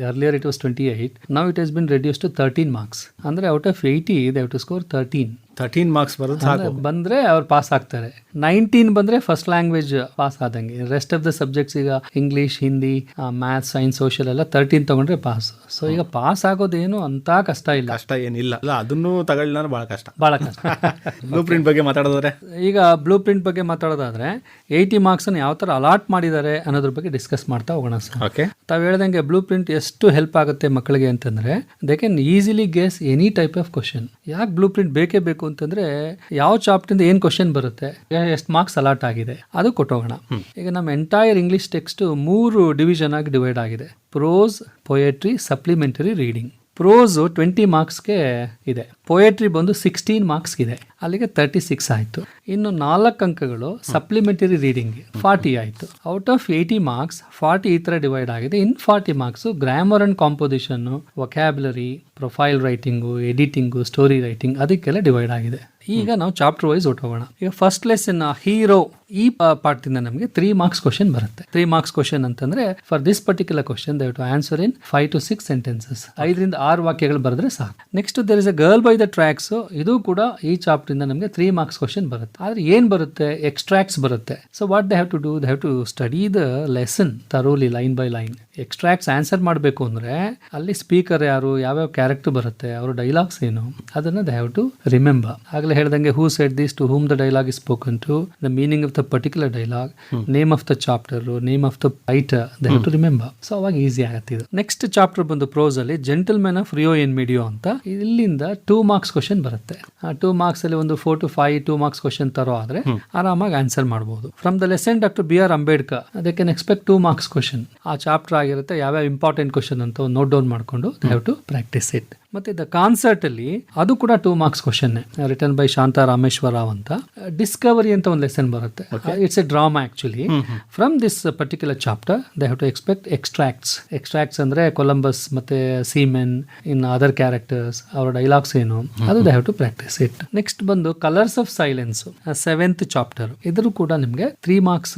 Earlier it was 28. Now it has been reduced to 13 marks. ಅಂದ್ರೆ out of 80 they have to score 13 marks ಬಂದ್ರೆ ಅವ್ರು ಪಾಸ್ ಆಗ್ತಾರೆ. 19 ಬಂದ್ರೆ ಫಸ್ಟ್ ಲ್ಯಾಂಗ್ವೇಜ್ ಪಾಸ್ ಆದಂಗೆ. ರೆಸ್ಟ್ ಆಫ್ ದ ಸಬ್ಜೆಕ್ಟ್ಸ್ ಈಗ English, Hindi, maths, science, social ಎಲ್ಲ 13 ತಗೊಂಡ್ರೆ ಪಾಸ್. ಸೊ ಈಗ ಪಾಸ್ ಆಗೋದೇನು ಅಂತ ಕಷ್ಟ ಏನಿಲ್ಲ. ಅದನ್ನು ತಗೊಳ್ಳ ಬಹಳ ಕಷ್ಟ. ಬ್ಲೂ ಪ್ರಿಂಟ್ ಬಗ್ಗೆ ಮಾತಾಡೋದಾದ್ರೆ 80 marks ಯಾವ ತರ ಅಲಾಟ್ ಮಾಡಿದ್ದಾರೆ ಅನ್ನೋದ್ರ ಬಗ್ಗೆ ಡಿಸ್ಕಸ್ ಮಾಡ್ತಾ ಹೋಗೋಣ ಸರ್. ತಾವ್ ಹೇಳ್ದಂಗೆ ಬ್ಲೂ ಪ್ರಿಂಟ್ ಎಷ್ಟು ಹೆಲ್ಪ್ ಆಗುತ್ತೆ ಮಕ್ಕಳಿಗೆ ಅಂತಂದ್ರೆ they can easily guess any type of question. ಯಾಕೆ ಬ್ಲೂ ಪ್ರಿಂಟ್ ಬೇಕೇ ಬೇಕು ಅಂತಂದ್ರೆ ಯಾವ ಚಾಪ್ಟರ್ ಇಂದ ಏನ್ ಕ್ವಶನ್ ಬರುತ್ತೆ, ಎಷ್ಟು ಮಾರ್ಕ್ಸ್ ಅಲಾಟ್ ಆಗಿದೆ ಅದು ಕೊಟ್ಟೋಗೋಣ. ಈಗ ನಮ್ಮ ಎಂಟೈರ್ ಇಂಗ್ಲಿಷ್ ಟೆಕ್ಸ್ಟ್ 3 ಡಿವಿಷನ್ ಆಗಿ ಡಿವೈಡ್ ಆಗಿದೆ. Prose, poetry, supplementary reading. Prose 20 marksಗೆ ಇದೆ, ಪೊಯೆಟ್ರಿ ಬಂದು 16 marks ಇದೆ, ಅಲ್ಲಿಗೆ 36 ಆಯಿತು. ಇನ್ನು 4 ಅಂಕಗಳು ಸಪ್ಲಿಮೆಂಟರಿ ರೀಡಿಂಗ್ 40 ಆಯಿತು. ಔಟ್ ಆಫ್ 80 marks 40 ಈ ಥರ ಡಿವೈಡ್ ಆಗಿದೆ. In 40 marks grammar and composition, vocabulary, profile writing, editing, story writing ಅದಕ್ಕೆಲ್ಲ ಡಿವೈಡ್ ಆಗಿದೆ. ಈಗ ನಾವು ಚಾಪ್ಟರ್ ವೈಸ್ ಹೊಟ್ಟೋಗೋಣ. ಈಗ ಫಸ್ಟ್ ಲೆಸನ್ ಹೀರೋ, ಈ ಪಾರ್ಟ್ ಇಂದ ನಮಗೆ 3 marks ಕ್ವಶನ್ ಬರುತ್ತೆ. 3 marks ಕ್ವಶನ್ ಅಂತಂದ್ರೆ for this particular question they have to answer in 5 to 6 sentences. 5 ರಿಂದ 6 ವಾಕ್ಯಗಳು ಬರೆದ್ರೆ ಸಾಕು. Next there is a girl by the tracks. ಇದು ಕೂಡ ಈ ಚಾಪ್ಟರ್ ಇಂದ ನಮಗೆ 3 marks ಕ್ವಶನ್ ಬರುತ್ತೆ. ಆದ್ರೆ ಏನ್ ಬರುತ್ತೆ, ಎಕ್ಸ್ಟ್ರಾಕ್ಟ್ಸ್ ಬರುತ್ತೆ. So what they have to do, they have to study the lesson thoroughly, line by line. Extracts answer ಮಾಡಬೇಕು ಅಂದ್ರೆ ಅಲ್ಲಿ ಸ್ಪೀಕರ್ ಯಾರು, ಯಾವ್ಯಾವ ಕ್ಯಾರೆಕ್ಟರ್ ಬರುತ್ತೆ, ಅವ್ರ ಡೈಲಾಗ್ಸ್ ಏನು, ಅದನ್ನ ದೇ ಹ್ಯಾವ್ ಟು ರಿಮೆಂಬರ್. ಆಗಲೇ ಹೇಳ್ದಂಗೆ who said this, to whom the dialogue is spoken to, the meaning of the particular dialogue, name of the chapter, name of the writer, they have to remember. So ಅವಾಗ easy ಆಗುತ್ತೆ ಇದು. Next chapter ಬಂದು prose ಅಲ್ಲಿ gentlemen of Rio en Medio ಅಂತ. ಇಲ್ಲಿಂದ 2 marks question ಬರುತ್ತೆ. ಆ 2 marks ಅಲ್ಲಿ ಒಂದು 4 to 5 2 marks ಕ್ವಶನ್ ತರೋ ಆದ್ರೆ ಆರಾಮಾಗಿ ಆನ್ಸರ್ ಮಾಡಬಹುದು. From the lesson doctor B R Ambedkar, they can expect 2 marks question. ಆ ಚಾಪ್ಟರ್ ಆಗಿರುತ್ತೆ, ಯಾವ್ಯಾವ ಇಂಪಾರ್ಟೆಂಟ್ ಕ್ವಶನ್ ಅಂತ ನೋಟ್ ಡೌನ್ ಮಾಡ್ಕೊಂಡು they have to practice it. ಮತ್ತೆ ದ ಕಾನ್ಸರ್ಟ್ ಅಲ್ಲಿ ಅದು ಕೂಡ 2 marks question, return by Shanta Rameshwara Rao ಅಂತ. ಡಿಸ್ಕವರಿ ಅಂತ ಒಂದು ಲೆಸನ್ ಬರುತ್ತೆ. It's a drama actually. From this particular chapter they have to expect extracts ಅಂದ್ರೆ ಕೊಲಂಬಸ್ ಮತ್ತೆ ಸೀಮೆನ್, ಇನ್ ಅದರ್ ಕ್ಯಾರೆಕ್ಟರ್ಸ್, ಅವರ ಡೈಲಾಗ್ಸ್ ಏನು, ಅದು they have to practice it. Next ಬಂದು colours of silence, 7th chapter. ಇದ್ರೂ ಕೂಡ ನಿಮ್ಗೆ 3 marks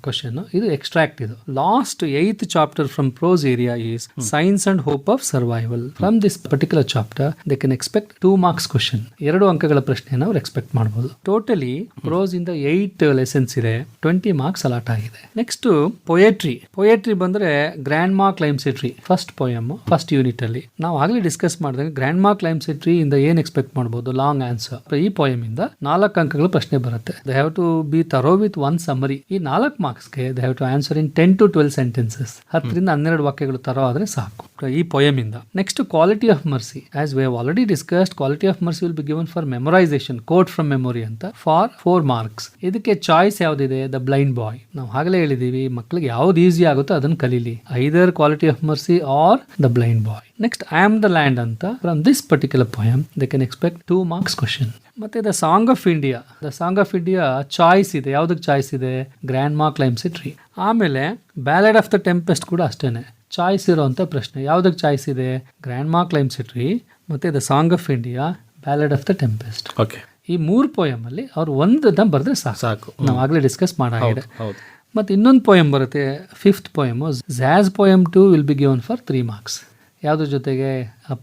ಕ್ವಶನ್. ಇದು ಎಕ್ಸ್ಟ್ರಾಕ್ಟ್. ಇದು last 8th chapter from prose area is science and hope of survival. From this particular chapter they can expect 2 marks question. 2 ಅಂಕಗಳ ಪ್ರಶ್ನೆಯನ್ನು ಅವ್ರು expect ಮಾಡಬಹುದು. ಟೋಟಲಿ ಪ್ರೋಸ್ ಇಂದ 8 ಲೆಸನ್ಸ್ ಇದೆ, 20 marks ಅಲಾಟ್ ಆಗಿದೆ. ನೆಕ್ಸ್ಟ್ ಪೊಯೆಟ್ರಿ ಬಂದ್ರೆ ಗ್ರ್ಯಾಂಡ್ ಮಾ ಕ್ಲೈಮ್ಸೆಟ್ರಿ ಫಸ್ಟ್ ಪೋಯಮ್, ಫಸ್ಟ್ ಯೂನಿಟ್ ಅಲ್ಲಿ ನಾವು ಆಗಲೇ ಡಿಸ್ಕಸ್ ಮಾಡಿದಾಗ ಗ್ರ್ಯಾಂಡ್ ಮಾ ಕ್ಲೈಮ್ಸೆಟ್ರಿ ಇಂದ ಏನ್ ಎಕ್ಸ್ಪೆಕ್ಟ್ ಮಾಡಬಹುದು, ಲಾಂಗ್ ಆನ್ಸರ್. ಈ ಪೋಯಮ್ ಇಂದ 4 ಅಂಕಗಳ ಪ್ರಶ್ನೆ ಬರುತ್ತೆ. They have to be thorough with 1 summary. ಈ 4 marksಗೆ they have to answer in 10 to 12 sentences. 10 ರಿಂದ 12 ವಾಕ್ಯಗಳು ತರೋ ಆದ್ರೆ ಸಾಕು ಈ ಪೋಯಮ್ ಇಂದ. Next quality of mercy, as we have already discussed, quality of mercy will be given for memorisation, quote from memory ಅಂತ, ಫಾರ್ 4 marks. ಇದಕ್ಕೆ ಚಾಯ್ಸ್ ಯಾವ್ದಿದೆ, ದ ಬ್ಲೈಂಡ್ ಬಾಯ್. ನಾವು ಆಗಲೇ ಹೇಳಿದೀವಿ ಮಕ್ಕಳಿಗೆ ಯಾವ್ದು ಈಸಿ ಆಗುತ್ತೋ ಅದನ್ನ ಕಲೀಲಿ, either quality of mercy or the blind boy. Next I am the land ಅಂತ. From this particular poem they can expect 2 marks question. ಮತ್ತೆ the song of India choice ಇದೆ. ಯಾವ್ದಕ್ಕೆ ಚಾಯ್ಸ್ ಇದೆ, ಗ್ರ್ಯಾಂಡ್ ಮಾ ಕ್ಲೈಮ್ಸೆಟ್ರಿ. ಆಮೇಲೆ ಬ್ಯಾಲೆಡ್ ಆಫ್ ದ ಟೆಂಪೆಸ್ಟ್ ಕೂಡ ಅಷ್ಟೇನೆ. Choice ಇರೋವಂಥ ಪ್ರಶ್ನೆ. ಯಾವುದಕ್ಕೆ ಚಾಯ್ಸ್ ಇದೆ? Grandma climbs a tree ಮತ್ತು the song of India, ballad of the tempest. Okay, ಈ 3 ಪೋಯಮಲ್ಲಿ ಅವ್ರು ಒಂದನ್ನ ಬರೆದ್ರೆ ಸಾಕು. ನಾವು ಆಗಲೇ ಡಿಸ್ಕಸ್ ಮಾಡಾಗಿದೆ. ಹೌದು. ಮತ್ತು ಇನ್ನೊಂದು ಪೋಯಮ್ ಬರುತ್ತೆ, 5th ಪೋಯಮು, ಝ್ಯಾಸ್ poem 2 will be given for 3 marks. ಯಾವುದ್ರ ಜೊತೆಗೆ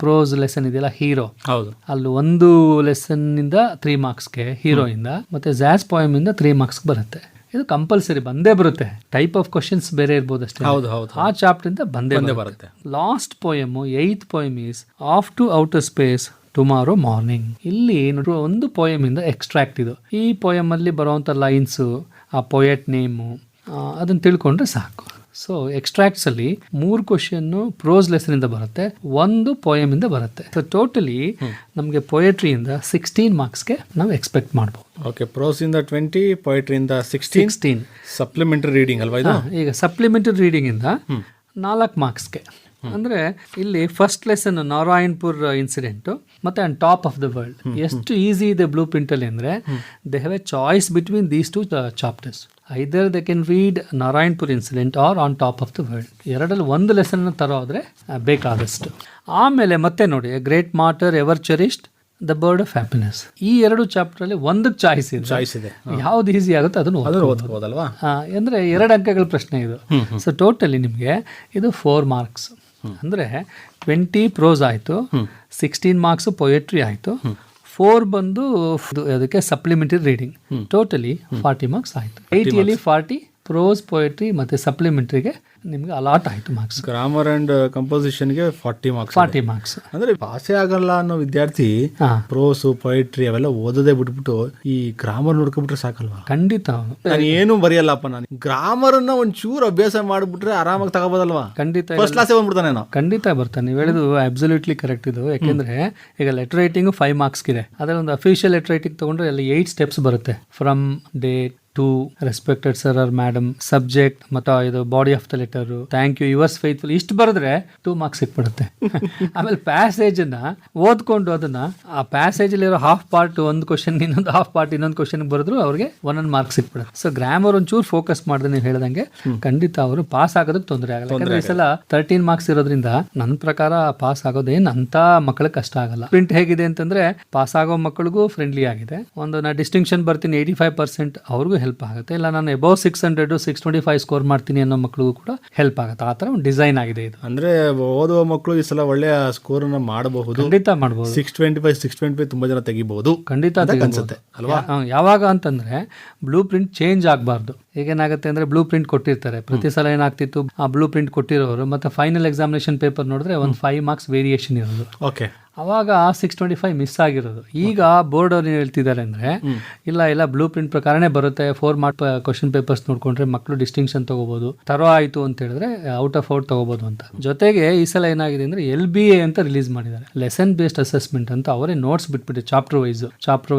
ಪ್ರೋಸ್ ಲೆಸನ್ ಇದೆಯಲ್ಲ, ಹೀರೋ, ಹೌದು, ಅಲ್ಲಿ 1 ಲೆಸನ್ನಿಂದ 3 ಮಾರ್ಕ್ಸ್ಗೆ ಹೀರೋಯಿಂದ, ಮತ್ತು ಝ್ಯಾಸ್ ಪೋಯಮಿಂದ 3 ಮಾರ್ಕ್ಸ್ಗೆ ಬರುತ್ತೆ. ಇದು ಕಂಪಲ್ಸರಿ ಬಂದೇ ಬರುತ್ತೆ. ಟೈಪ್ ಆಫ್ ಕ್ವಶನ್ಸ್ ಬೇರೆ ಇರ್ಬೋದು ಅಷ್ಟೇ. ಆ ಚಾಪ್ಟರ್ ಇಂದ ಬಂದೇ ಬರುತ್ತೆ. Last poem 8th poem is off to outer space tomorrow morning. ಇಲ್ಲಿ ಒಂದು ಪೋಯಮ್ ಇಂದ ಎಕ್ಸ್ಟ್ರಾಕ್ಟ್ ಇದು. ಈ ಪೋಯಮ್ ಅಲ್ಲಿ ಬರುವಂತ ಲೈನ್ಸ್, ಆ ಪೋಯೆಟ್ ನೇಮು, ಅದನ್ನ ತಿಳ್ಕೊಂಡ್ರೆ ಸಾಕು. ಸೊ ಎಕ್ಸ್ಟ್ರಾಕ್ಟ್ಸ್ ಅಲ್ಲಿ 3 ಕ್ವಶನ್ ಪ್ರೋಸ್ ಲೆಸನ್ ಇಂದ ಬರುತ್ತೆ, 1 ಪೋಯಮ್ ಇಂದ ಬರುತ್ತೆ. ಸೊ ಟೋಟಲಿ ನಮಗೆ ಪೊಯೆಟ್ರಿಯಿಂದ 16 ಮಾರ್ಕ್ಸ್ಗೆ ನಾವು ಎಕ್ಸ್ಪೆಕ್ಟ್ ಮಾಡ್ಬೋದು. ಓಕೆ, ಪ್ರೋಸ್ ಇಂದ 20, ಪೊಯೆಟ್ರಿ ಇಂದ 16. ಸಪ್ಲಿಮೆಂಟರಿ ರೀಡಿಂಗ್ ಅಲ್ವಾ ಇದು? ಈಗ ಸಪ್ಲಿಮೆಂಟರಿ ರೀಡಿಂಗ್ ಇಂದ 4 ಮಾರ್ಕ್ಸ್ಗೆ. ಅಂದ್ರೆ ಇಲ್ಲಿ ಫಸ್ಟ್ ಲೆಸನ್ ನಾರಾಯಣ್ಪುರ್ ಇನ್ಸಿಡೆಂಟ್ ಮತ್ತೆ on top of the world. ಎಷ್ಟು ಈಸಿ ಇದೆ ಬ್ಲೂ ಪ್ರಿಂಟ್ ಅಲ್ಲಿ ಅಂದ್ರೆ, they have a choice between these 2 chapters. Either they can read Narayanpur incident or on top of the world. ಎರಡಲ್ಲಿ 1 ಲೆಸನ್ ತರೋದ್ರೆ ಬೇಕಾದಷ್ಟು. ಆಮೇಲೆ ಮತ್ತೆ ನೋಡಿ, great martyr, ever cherished, the bird of happiness. ಈ 2 ಚಾಪ್ಟರ್ ಅಲ್ಲಿ 1 ಚಾಯ್ಸ್ ಇದೆ. ಯಾವ್ದು ಈಸಿ ಆಗುತ್ತೆ ಅದನ್ನು ಓದ್ಬೋದಲ್ವಾ? ಅಂದ್ರೆ 2 ಅಂಕಗಳ ಪ್ರಶ್ನೆ ಇದು. ಸೊ ಟೋಟಲಿ ನಿಮಗೆ ಇದು 4 ಮಾರ್ಕ್ಸ್. ಅಂದ್ರೆ 20 ಪ್ರೋಸ್ ಆಯ್ತು, 16 ಮಾರ್ಕ್ಸ್ ಪೊಯೆಟ್ರಿ ಆಯ್ತು, 4 ಬಂದು ಅದಕ್ಕೆ ಸಪ್ಲಿಮೆಂಟರಿ ರೀಡಿಂಗ್. ಟೋಟಲಿ 40 ಮಾರ್ಕ್ಸ್ ಆಯ್ತು. 80ಯಲ್ಲಿ 40 ಪ್ರೋಸ್, ಪೊಯೆಟ್ರಿ ಮತ್ತೆ ಸಪ್ಲಿಮೆಂಟರಿಗೆ ನಿಮ್ಗೆ ಅಲಾಟ್ ಆಯ್ತು ಮಾರ್ಕ್ಸ್. ಗ್ರಾಮರ್ ಅಂಡ್ ಕಂಪೋಸಿಷನ್ಗೆ 40 ಮಾರ್ಕ್ಸ್. ಅಂದ್ರೆ ಪಾಸೇ ಆಗಲ್ಲ ಅನ್ನೋ ವಿದ್ಯಾರ್ಥಿ ಪ್ರೋಸ್, ಪೊಯೆಟ್ರಿ ಅವೆಲ್ಲ ಓದೋದೇ ಬಿಟ್ಬಿಟ್ಟು ಈ ಗ್ರಾಮರ್ ನೋಡ್ಕೊಂಡ್ಬಿಟ್ರೆ ಸಾಕಲ್ವಾ? ಖಂಡಿತ. ನಾನು ಏನು ಬರೆಯಲ್ಲಪ್ಪ, ನಾನು ಗ್ರಾಮರ್ ಅನ್ನ ಒಂಚೂರು ಅಭ್ಯಾಸ ಮಾಡ್ಬಿಟ್ರೆ ಆರಾಮಾಗಿ ತಗೋಬೋದಲ್ವಾ? ಖಂಡಿತ ಫಸ್ಟ್ ಕ್ಲಾಸೇ ಬಂದ್ಬಿಡ್ತಾನೆ. ನಾವು ಖಂಡಿತ ಬರ್ತಾನೆ. ನೀವು ಹೇಳಿದ್ದು ಅಬ್ಸಲ್ಯೂಟ್ಲಿ ಕರೆಕ್ಟ್ ಇದು. ಯಾಕೆಂದ್ರೆ ಈಗ ಲೆಟರ್ ರೈಟಿಂಗ್ 5 ಮಾರ್ಕ್ಸ್ ಇದೆ. ಅದ್ರಲ್ಲಿ ಒಂದು ಅಫಿಷಿಯಲ್ ಲೆಟರ್ ರೈಟಿಂಗ್ ತಗೊಂಡ್ರೆ ಅಲ್ಲಿ 8 ಸ್ಟೆಪ್ಸ್ ಬರುತ್ತೆ. From, date, to, respected sir or madam, subject, ಮತ್ತು ಇದು body of the letter, thank you, yours faithful, ಇಷ್ಟು ಬರೆದ್ರೆ 2 ಮಾರ್ಕ್ಸ್ ಸಿಕ್ಬಿಡುತ್ತೆ. ಆಮೇಲೆ ಪ್ಯಾಸೇಜ್ ಅನ್ನ ಓದ್ಕೊಂಡು ಅದನ್ನ ಆ ಪ್ಯಾಸೇಜ್ ಅಲ್ಲಿರೋ ಹಾಫ್ ಪಾರ್ಟ್ ಒಂದು ಕ್ವಶನ್, ಇನ್ನೊಂದು ಹಾಫ್ ಪಾರ್ಟ್ ಇನ್ನೊಂದು ಕ್ವಶನ್ ಬರೆದ್ರು ಅವ್ರಿಗೆ 1 ಮಾರ್ಕ್ ಸಿಕ್ಬಿಡುತ್ತೆ. ಸೊ ಗ್ರಾಮರ್ ಒಂಚೂರು ಫೋಕಸ್ ಮಾಡಿದ್ರೆ ನೀವು ಹೇಳ್ದಂಗೆ ಖಂಡಿತ ಅವರು ಪಾಸ್ ಆಗೋದಕ್ಕೆ ತೊಂದರೆ ಆಗಲ್ಲ. ಯಾಕಂದ್ರೆ ಈ ಸಲ 13 ಮಾರ್ಕ್ಸ್ ಇರೋದ್ರಿಂದ ನನ್ನ ಪ್ರಕಾರ ಪಾಸ್ ಆಗೋದೇನು ಅಂತ ಮಕ್ಕಳಿಗೆ ಕಷ್ಟ ಆಗಲ್ಲ. ಪ್ರಿಂಟ್ ಹೇಗಿದೆ ಅಂತಂದ್ರೆ ಪಾಸ್ ಆಗೋ ಮಕ್ಕಳಿಗೂ ಫ್ರೆಂಡ್ಲಿ ಆಗಿದೆ. ಒಂದು ನಾ ಡಿಸ್ಟಿಂಕ್ಷನ್ ಬರ್ತೀನಿ 85% ಅವ್ರಿಗೂ ಹೆಲ್ಪ್ ಆಗುತ್ತೆ. ಇಲ್ಲ ನಾನು ಅಬೌವ್ 600 625 ಸ್ಕೋರ್ ಮಾಡ್ತೀನಿ ಅನ್ನೋ ಮಕ್ಕಳಿಗೂ ಕೂಡ ಹೆಲ್ಪ್ ಆಗುತ್ತೆ. ಆ ತರ ಒಂದು ಡಿಸೈನ್ ಆಗಿದೆ ಇದು. ಅಂದ್ರೆ ಓದುವ ಮಕ್ಕಳು ಈ ಸಲ ಒಳ್ಳೆಯ ಸ್ಕೋರ್ ಅನ್ನ ಮಾಡಬಹುದು. ಖಂಡಿತ ಮಾಡಬಹುದು. 625 ತುಂಬಾ ಜನ ತೆಗಿಬಹುದು. ಖಂಡಿತ ಅನ್ಸುತ್ತೆ ಅಲ್ವಾ? ಯಾವಾಗ ಅಂತಂದ್ರೆ ಬ್ಲೂ ಪ್ರಿಂಟ್ ಚೇಂಜ್ ಆಗಬಾರ್ದು. ಈಗೇನಾಗುತ್ತೆ ಅಂದ್ರೆ ಬ್ಲೂ ಪ್ರಿಂಟ್ ಕೊಟ್ಟಿರ್ತಾರೆ. ಪ್ರತಿ ಸಲ ಏನಾಗ್ತಿತ್ತು, ಆ ಬ್ಲೂ ಪ್ರಿಂಟ್ ಕೊಟ್ಟಿರೋರು ಮತ್ತೆ ಫೈನಲ್ ಎಕ್ಸಾಮಿನೇಷನ್ ಪೇಪರ್ ನೋಡಿದ್ರೆ ಒಂದು 5 ಮಾರ್ಕ್ಸ್ ವೇರಿಯೇಷನ್ ಇರೋದು. ಓಕೆ, ಅವಾಗ 625 ಮಿಸ್ ಆಗಿರೋದು. ಈಗ ಬೋರ್ಡ್ ಅವ್ರು ಹೇಳ್ತಿದ್ದಾರೆ ಅಂದ್ರೆ ಇಲ್ಲ ಬ್ಲೂ ಪ್ರಿಂಟ್ ಪ್ರಕಾರನೇ ಬರುತ್ತೆ, 4 ಮಾರ್ಕ್ ಕ್ವಶನ್ ಪೇಪರ್ಸ್ ನೋಡ್ಕೊಂಡ್ರೆ ಮಕ್ಕಳು ಡಿಸ್ಟಿಂಕ್ಷನ್ ತಗೋಬಹುದು, ತರೋ ಆಯ್ತು ಅಂತ ಹೇಳಿದ್ರೆ ಔಟ್ ಆಫ್ ಔಟ್ ತಗೋಬಹುದು ಅಂತ. ಜೊತೆಗೆ ಈ ಸಲ ಏನಾಗಿದೆ ಅಂದ್ರೆ LBA ಅಂತ ರಿಲೀಸ್ ಮಾಡಿದ್ದಾರೆ, ಲೆಸನ್ ಬೇಸ್ಡ್ ಅಸೆಸ್ಮೆಂಟ್ ಅಂತ. ಅವರೇ ನೋಟ್ಸ್ ಬಿಟ್ಬಿಟ್ಟು ಚಾಪ್ಟರ್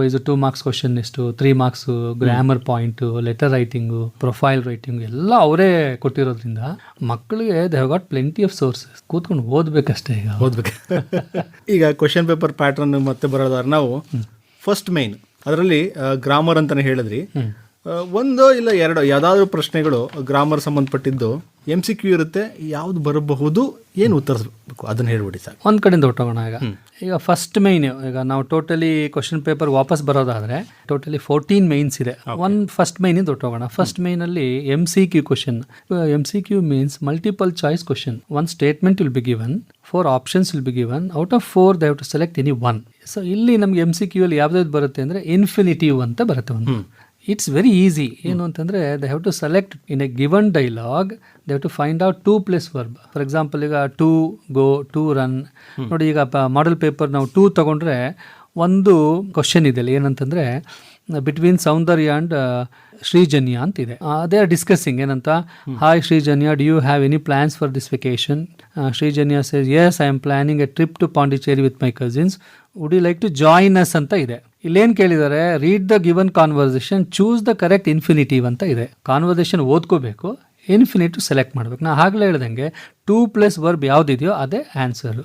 ವೈಸ್ 2 ಮಾರ್ಕ್ಸ್ ಕ್ವಶನ್ ಎಷ್ಟು, 3 marks grammar point, letter writing, profile writing ಎಲ್ಲ ಅವರೇ ಕೊಟ್ಟಿರೋದ್ರಿಂದ ಮಕ್ಕಳಿಗೆ they have got plenty of sources. ಕೂತ್ಕೊಂಡು ಓದ್ಬೇಕಷ್ಟೇ. ಈಗ ಕ್ವಶನ್ ಪೇಪರ್ ಪ್ಯಾಟರ್ನ್ ಮತ್ತೆ ಬರೋದಾದ್ರೆ ನಾವು ಫಸ್ಟ್ ಮೈನ್ ಅದರಲ್ಲಿ ಗ್ರಾಮರ್ ಅಂತಾನೆ ಹೇಳಿದ್ರಿ. 1 ಇಲ್ಲ 2 ಯಾವ್ದಾದ್ರು ಪ್ರಶ್ನೆಗಳು ಗ್ರಾಮರ್ ಸಂಬಂಧಪಟ್ಟಿದ್ದು MCQ ಇರುತ್ತೆ, ಯಾವ್ದು ಬರಬಹುದು, ಏನು ಉತ್ತರಿಸಬೇಕು ಅದನ್ನ ಹೇಳ್ಬಿಡಿ ಸರ್. ಒಂದ್ ಕಡೆಯಿಂದ ಹೊಟ್ಟೋಗೋಣ. ಈಗ ಫಸ್ಟ್ ಮೈನ್, ಈಗ ನಾವು ಟೋಟಲಿ ಕ್ವಶನ್ ಪೇಪರ್ ವಾಪಸ್ ಬರೋದಾದ್ರೆ ಟೋಟಲಿ 14 ಮೈನ್ಸ್ ಇದೆ. ಫಸ್ಟ್ ಮೈನ್ ಇಂದ ಹೊಟ್ಟೋಗೋಣ. ಫಸ್ಟ್ ಮೈನ್ ಅಲ್ಲಿ MCQ question. MCQ means multiple choice question. 1 statement will be given, 4 options will be given, out of 4 they have to select any 1. So ಇಲ್ಲಿ ನಮ್ಗೆ MCQ ಅಲ್ಲಿ ಯಾವ್ದಾವ್ದು ಬರುತ್ತೆ ಅಂದ್ರೆ ಇನ್ಫಿನಿಟಿವ್ ಅಂತ ಬರುತ್ತೆ ಒಂದು. It's very easy. ಏನು ಅಂತಂದರೆ they have to select in a given dialogue, they have to find out 2 plus verb. For example ಈಗ ಟು ಗೋ, ಟು ರನ್. ನೋಡಿ ಈಗ ಮಾಡೆಲ್ ಪೇಪರ್ ನಾವು 2 ತಗೊಂಡ್ರೆ ಒಂದು ಕ್ವಶನ್ ಇದೆ ಏನಂತಂದರೆ ಬಿಟ್ವೀನ್ ಸೌಂದರ್ಯ ಆ್ಯಂಡ್ ಶ್ರೀಜನ್ಯ ಅಂತಿದೆ. ದೇ ಆರ್ ಡಿಸ್ಕಸಿಂಗ್ ಏನಂತ, hi Srijanya, do you have any plans for this vacation? Srijanya says yes, I am planning a trip to Pondicherry with my cousins, would you like to join us ಅಂತ ಇದೆ. ಇಲ್ಲೇನು ಕೇಳಿದ್ದಾರೆ, read the given conversation, choose the correct infinitive ಅಂತ ಇದೆ. Conversation ಓದ್ಕೋಬೇಕು, infinitive select ಮಾಡಬೇಕು. ನಾ ಆಗಲೇ ಹೇಳ್ದಂಗೆ 2 ಪ್ಲಸ್ ವರ್ಬ್ ಯಾವ್ದಿದೆಯೋ ಅದೇ ಆನ್ಸರ್.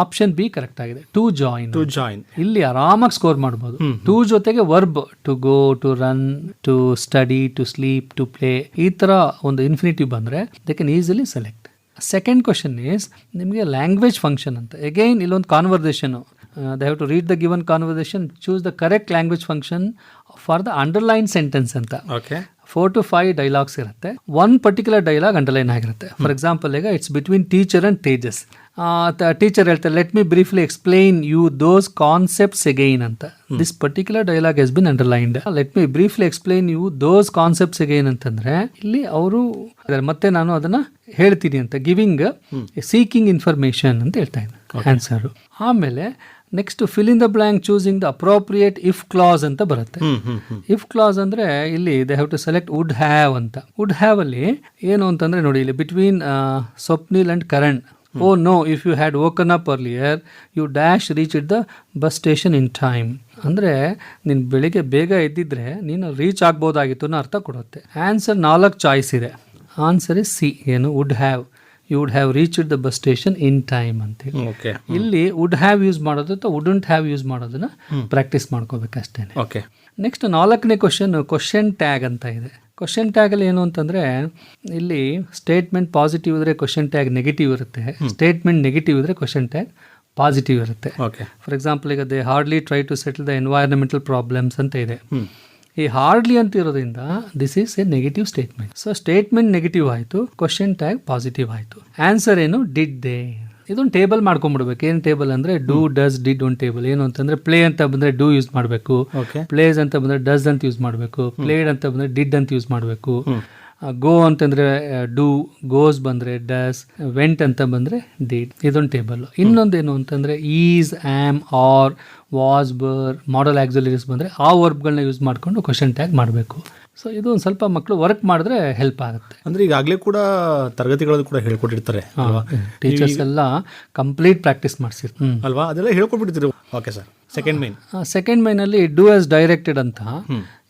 ಆಪ್ಷನ್ ಬಿ ಕರೆಕ್ಟ್ ಆಗಿದೆ, ಟು ಜಾಯಿನ್. ಇಲ್ಲಿ ಆರಾಮಾಗಿ ಸ್ಕೋರ್ ಮಾಡ್ಬೋದು. 2 ಜೊತೆಗೆ verb, to go, to run, to study, to sleep, to play, ಈ ತರ ಒಂದು ಇನ್ಫಿನಿಟಿವ್ ಬಂದ್ರೆ they can easily select. Second question is ನಿಮಗೆ ಲ್ಯಾಂಗ್ವೇಜ್ ಫಂಕ್ಷನ್ ಅಂತ. ಅಗೈನ್ ಇಲ್ಲೊಂದು conversation, they have to read the given conversation, choose the correct language function for the underline sentence ಅಂತ. Okay 4 to 5 dialogues ಇರುತ್ತೆ. One particular dialogue underline ಆಗಿರುತ್ತೆ. For example ಈಗ it's between teacher and Tejas. Teacher ಹೇಳ್ತಾರೆ, let me briefly explain you those concepts again ಅಂತ. This particular dialogue has been underlined. Let me briefly explain you those concepts again ಅಂತಂದ್ರೆ ಇಲ್ಲಿ ಅವರು ಮತ್ತೆ ನಾನು ಅದನ್ನ ಹೇಳ್ತೀನಿ ಅಂತ, ಗಿವಿಂಗ್ ಸೀಕಿಂಗ್ ಇನ್ಫಾರ್ಮೇಶನ್ ಅಂತ ಹೇಳ್ತಾ ಇದ್ದಾರೆ ಆನ್ಸರ್. ಆಮೇಲೆ next fill in the blank choosing the appropriate if clause ಅಂತ ಬರುತ್ತೆ. ಇಫ್ ಕ್ಲಾಸ್ ಅಂದ್ರೆ ಇಲ್ಲಿ they have to select would have ಅಂತ. ವುಡ್ ಹ್ಯಾವ್ ಅಲ್ಲಿ ಏನು ಅಂತಂದ್ರೆ ನೋಡಿ, ಇಲ್ಲಿ between Swapnil and Karan, oh no if you had woken up earlier you dash reach it the bus station in time. ಅಂದರೆ ನೀನು ಬೆಳಿಗ್ಗೆ ಬೇಗ ಎದ್ದಿದ್ರೆ ನೀನು ರೀಚ್ ಆಗ್ಬೋದಾಗಿತ್ತು ಅನ್ನೋ ಅರ್ಥ ಕೊಡುತ್ತೆ. ಆನ್ಸರ್ 4 ಚಾಯ್ಸ್ ಇದೆ. ಆನ್ಸರ್ ಇಸ್ ಸಿ, ಏನು would have, you would have reached the bus station in time ಅಂತೇಳಿ. ಇಲ್ಲಿ ವುಡ್ ಹ್ಯಾವ್ ಯೂಸ್ ಮಾಡೋದು ಅಥವಾ ವುಡಂಟ್ ಹ್ಯಾವ್ ಯೂಸ್ ಮಾಡೋದನ್ನ ಪ್ರಾಕ್ಟೀಸ್ ಮಾಡ್ಕೋಬೇಕಷ್ಟೇ. ಓಕೆ. ನೆಕ್ಸ್ಟ್ 4ನೇ ಕ್ವಶನ್ ಟ್ಯಾಗ್ ಅಂತ ಇದೆ. ಕ್ವಶನ್ ಟ್ಯಾಗಲ್ಲಿ ಏನು ಅಂತಂದರೆ ಇಲ್ಲಿ ಸ್ಟೇಟ್ಮೆಂಟ್ ಪಾಸಿಟಿವ್ ಇದ್ದರೆ ಕ್ವಶನ್ ಟ್ಯಾಗ್ ನೆಗೆಟಿವ್ ಇರುತ್ತೆ, ಸ್ಟೇಟ್ಮೆಂಟ್ ನೆಗೆಟಿವ್ ಇದ್ದರೆ ಕ್ವಶನ್ ಟ್ಯಾಗ್ ಪಾಸಿಟಿವ್ ಇರುತ್ತೆ. ಫಾರ್ ಎಕ್ಸಾಂಪಲ್ ಈಗ they hardly try to settle the environmental problems ಅಂತ ಇದೆ. ಈ ಹಾರ್ಡ್ಲಿ ಅಂತ ಇರೋದ್ರಿಂದ this is A negative statement. So statement negative ಆಯಿತು, ಕ್ವಶನ್ ಟ್ಯಾಗ್ ಪಾಸಿಟಿವ್ ಆಯಿತು. ಆನ್ಸರ್ ಏನು, ಡಿಡ್ ದೇ. ಇದೊಂದು ಟೇಬಲ್ ಮಾಡ್ಕೊಂಡ್ಬಿಡ್ಬೇಕು. ಏನು ಟೇಬಲ್ ಅಂದರೆ ಡೂ ಡಸ್ ಡಿಡ್ ಒಂದು ಟೇಬಲ್. ಏನು ಅಂತಂದರೆ ಪ್ಲೇ ಅಂತ ಬಂದರೆ ಡೂ ಯೂಸ್ ಮಾಡಬೇಕು, ಪ್ಲೇಸ್ ಅಂತ ಬಂದರೆ ಡಸ್ ಅಂತ ಯೂಸ್ ಮಾಡಬೇಕು, ಪ್ಲೇಡ್ ಅಂತ ಬಂದರೆ ಡಿಡ್ ಅಂತ ಯೂಸ್ ಮಾಡಬೇಕು, ಗೋ ಅಂತಂದರೆ ಡೂ, ಗೋಸ್ ಬಂದರೆ ಡಸ್, ವೆಂಟ್ ಅಂತ ಬಂದರೆ ಡಿಡ್. ಇದೊಂದು ಟೇಬಲ್. ಇನ್ನೊಂದೇನು ಅಂತಂದರೆ ಈಸ್, ಆಮ್, ಆರ್, ವಾಸ್, ಬರ್, ಮಾಡಲ್ ಆಕ್ಸಿಲರೀಸ್ ಬಂದರೆ ಆ ವರ್ಬ್ಗಳನ್ನ ಯೂಸ್ ಮಾಡಿಕೊಂಡು ಕ್ವಶನ್ ಟ್ಯಾಗ್ ಮಾಡಬೇಕು. ಸೊ ಇದು ಒಂದು ಸ್ವಲ್ಪ ಮಕ್ಕಳು ವರ್ಕ್ ಮಾಡಿದ್ರೆ ಹೆಲ್ಪ್ ಆಗುತ್ತೆ. ಅಂದರೆ ಈಗಾಗಲೇ ಕೂಡ ತರಗತಿಗಳಲ್ಲಿ ಕೂಡ ಹೇಳ್ಕೊಟ್ಟಿರ್ತಾರೆ ಟೀಚರ್ಸ್ ಎಲ್ಲ ಕಂಪ್ಲೀಟ್ ಪ್ರಾಕ್ಟೀಸ್ ಮಾಡಿಸಿರ್ತಾರೆ ಅಲ್ವಾ, ಅದೆಲ್ಲ ಹೇಳ್ಕೊಟ್ಬಿಡ್ತೀರಿ. Okay sir. ಸೆಕೆಂಡ್ ಮೈನಲ್ಲಿ ಡೂ ಆಸ್ ಡೈರೆಕ್ಟೆಡ್ ಅಂತ.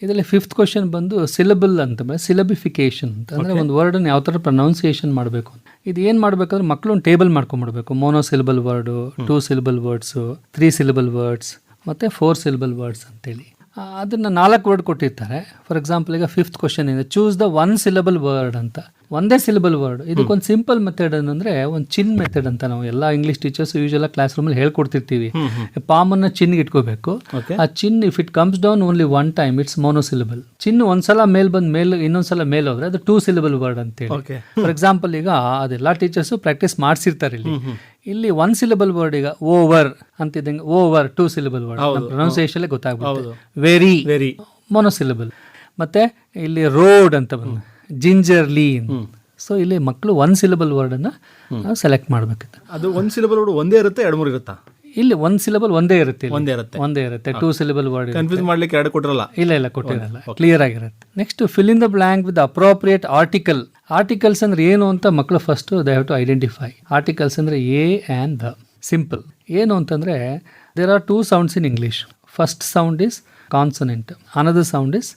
ಇದರಲ್ಲಿ 5th ಕ್ವಶನ್ ಬಂದು ಸಿಲಬಲ್ ಅಂತ, ಸಿಲಬಿಫಿಕೇಶನ್ ಅಂತ. ಅಂದರೆ ಒಂದು ವರ್ಡನ್ನು ಯಾವ ಥರ ಪ್ರೊನೌನ್ಸಿಯೇಷನ್ ಮಾಡಬೇಕು. ಇದು ಏನು ಮಾಡಬೇಕಂದ್ರೆ ಮಕ್ಕಳು ಒಂದು ಟೇಬಲ್ ಮಾಡ್ಕೊಂಡ್ಬಿಡ್ಬೇಕು. Monosyllable word, 2 syllable words, 3 syllable words ಮತ್ತು 4 ಸಿಲಬಲ್ ವರ್ಡ್ಸ್ ಅಂತೇಳಿ. ಅದನ್ನು 4 ವರ್ಡ್ ಕೊಟ್ಟಿರ್ತಾರೆ. ಫಾರ್ ಎಕ್ಸಾಂಪಲ್ ಈಗ 5th ಕ್ವಶನ್ ಇದೆ, ಚೂಸ್ ದ 1 ಸಿಲಬಲ್ ವರ್ಡ್ ಅಂತ. ಒಂದೇ ಸಿಲಬಲ್ ವರ್ಡ್. ಇದಕ್ಕೊಂದು ಸಿಂಪಲ್ ಮೆಥಡ್ ಅಂದರೆ ಒಂದು ಚಿನ್ ಮೆಥಡ್ ಅಂತ ನಾವು ಎಲ್ಲ ಇಂಗ್ಲೀಷ್ ಟೀಚರ್ಸ್ ಯೂಶುವಲ್ ಕ್ಲಾಸ್ ರೂಮಲ್ಲಿ ಹೇಳ್ಕೊಡ್ತಿರ್ತೀವಿ. ಪಾಮನ್ನು ಚಿನ್ಗೆ ಇಟ್ಕೋಬೇಕು. ಆ chin if it comes down only 1 time it's monosyllable. Chin ಒಂದ್ಸಲ ಮೇಲ್ ಬಂದು ಮೇಲೆ ಇನ್ನೊಂದ್ಸಲ ಮೇಲ್ ಹೋದ್ರೆ ಅದು 2 ಸಿಲಬಲ್ ವರ್ಡ್ ಅಂತೇಳಿ. ಫಾರ್ ಎಕ್ಸಾಂಪಲ್ ಈಗ ಅದೆಲ್ಲ ಟೀಚರ್ಸು ಪ್ರಾಕ್ಟೀಸ್ ಮಾಡಿಸಿರ್ತಾರೆ. ಇಲ್ಲಿ 1 ಸಿಲಬಲ್ ವರ್ಡ್ ಈಗ ಓವರ್ ಅಂತಿದ್ದಂಗೆ ಓವರ್ 2 ಸಿಲಬಲ್ ವರ್ಡ್, ಪ್ರೊನೌನ್ಸಿಯೇಷನ್ ಗೊತ್ತಾಗ್ಬಿಡುತ್ತೆ. Very very monosyllable. ಮತ್ತೆ ಇಲ್ಲಿ ರೋಡ್ ಅಂತ ಬಂದು ಜಿಂಜರ್ಲಿ. ಸೊ ಇಲ್ಲಿ ಮಕ್ಕಳು 1 ಸಿಲಬಲ್ ವರ್ಡ್ ಅನ್ನ ಸೆಲೆಕ್ಟ್ ಮಾಡ್ಬೇಕು. ಅದು 1 ಸಿಲಬಲ್ ವರ್ಡ್ ಒಂದೇ ಇರುತ್ತೆ, 2-3 ಇರುತ್ತಾ? ಇಲ್ಲಿ 1 ಸಿಲಬಲ್ ಒಂದೇ ಇರುತ್ತೆ. 2 ಸಿಲಬಲ್ ವರ್ಡ್ ಕನ್ಫ್ಯೂಸ್ ಮಾಡ್ಲಿಕ್ಕೆ 2 ಕೊಟ್ಟಿರಲ್ಲ. ಇಲ್ಲ ಕೊಟ್ಟಿರಲ್ಲ, ಕ್ಲಿಯರ್ ಆಗಿರುತ್ತೆ. Next fill in the blank with appropriate article. Articles ಅಂದ್ರೆ ಏನು ಅಂತ ಮಕ್ಕಳು first they have to identify. Articles ಅಂದ್ರೆ ಎ ಆ್ಯಂಡ್ ದ. ಸಿಂಪಲ್. ಏನು ಅಂತಂದ್ರೆ there are 2 sounds in English. First sound is consonant, another sound is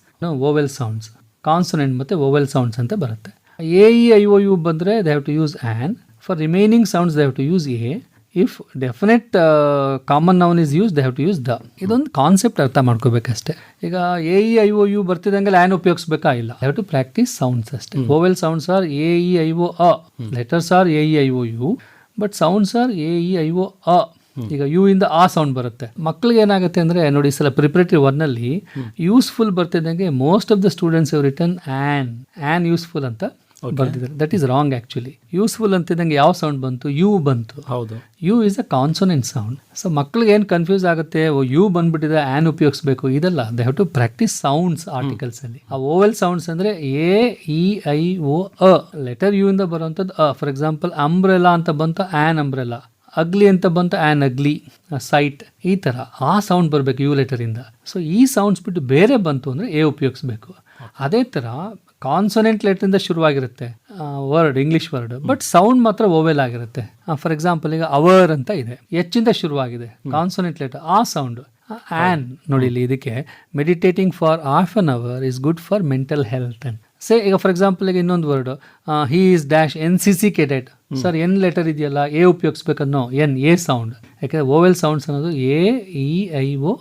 vowel sounds. Consonant ಮತ್ತು vowel sounds ಅಂತ ಬರುತ್ತೆ. A E I O U ಬಂದರೆ they have to use an. For remaining sounds they have to use a. If definite common noun is use they have to use the. ಇದೊಂದು concept ಅರ್ಥ ಮಾಡ್ಕೋಬೇಕಷ್ಟೇ. ಈಗ A E I O U ಬರ್ತಿದ್ದಂಗೆ an ಉಪಯೋಗಿಸ್ಬೇಕಾ? ಇಲ್ಲ, have to practice sounds ಅಷ್ಟೇ. Vowel sounds are A E I O a. Letters are A E I O U, but sounds are A E I O a. ಈಗ U ಇಂದ ಆ sound ಬರುತ್ತೆ. ಮಕ್ಳಿಗೆ ಏನಾಗುತ್ತೆ ಅಂದ್ರೆ ನೋಡಿ, ಸಲ ಪ್ರಿಪರೇಟರಿ ಒನ್ನಲ್ಲಿ ಯೂಸ್ಫುಲ್ ಬರ್ತಿದ್ದಂಗೆ most of the students have written an useful ಅಂತ ಬರ್ತಿದ್ದಾರೆ. That is wrong actually. Useful ಅಂತಿದ್ದಂಗೆ ಯಾವ ಸೌಂಡ್ ಬಂತು? ಯು ಬಂತು. ಹೌದು, U is a consonant sound. So ಮಕ್ಳಿಗೆ ಏನು ಕನ್ಫ್ಯೂಸ್ ಆಗುತ್ತೆ, ಯು ಬಂದ್ಬಿಟ್ಟಿದೆ ಆ್ಯನ್ ಉಪಯೋಗಿಸ್ಬೇಕು, ಇದೆಲ್ಲ they have to practice sounds articles ಅಲ್ಲಿ. ಆ ಓವೆಲ್ ಸೌಂಡ್ಸ್ ಅಂದ್ರೆ A E I O a. Letter U ಇಂದ ಬರುವಂಥದ್ದು ಅ. ಫಾರ್ ಎಕ್ಸಾಂಪಲ್ ಅಂಬ್ರೆಲಾ ಅಂತ ಬಂತು ಆ್ಯನ್ ಅಂಬ್ರೆಲಾ. ಅಗ್ಲಿ ಅಂತ ಬಂತು ಆ್ಯನ್ ಅಗ್ಲಿ. ಸೈಟ್, ಈ ಥರ ಆ ಸೌಂಡ್ ಬರಬೇಕು ಯು ಲೆಟರಿಂದ. ಸೊ ಈ ಸೌಂಡ್ಸ್ ಬಿಟ್ಟು ಬೇರೆ ಬಂತು ಅಂದರೆ ಎ ಉಪಯೋಗಿಸ್ಬೇಕು. ಅದೇ ಥರ ಕಾನ್ಸೊನೆಂಟ್ ಲೆಟರಿಂದ ಶುರುವಾಗಿರುತ್ತೆ word, English word, but sound ಮಾತ್ರ ಓವೆಲ್ ಆಗಿರುತ್ತೆ. ಫಾರ್ ಎಕ್ಸಾಂಪಲ್ ಈಗ ಅವರ್ ಅಂತ ಇದೆ, ಎಚ್ಚಿಂದ ಶುರುವಾಗಿದೆ, ಕಾನ್ಸೊನೆಂಟ್ ಲೆಟರ್, ಆ ಸೌಂಡ್ ಆ್ಯನ್ ನೋಡಿ ಇಲ್ಲಿ. ಇದಕ್ಕೆ meditating for half an hour is good for mental health ಅಂತ. ಸೇ ಈಗ ಫಾರ್ ಎಕ್ಸಾಂಪಲ್ ಈಗ ಇನ್ನೊಂದು word he is dash NCC cadet. Sir N letter ಇದೆಯಲ್ಲ, ಎ ಉಪಯೋಗಿಸ್ಬೇಕನ್ನೋ ಎ ಸೌಂಡ್, ಯಾಕಂದ್ರೆ ಓವೆಲ್ ಸೌಂಡ್ಸ್ ಅನ್ನೋದು AEIO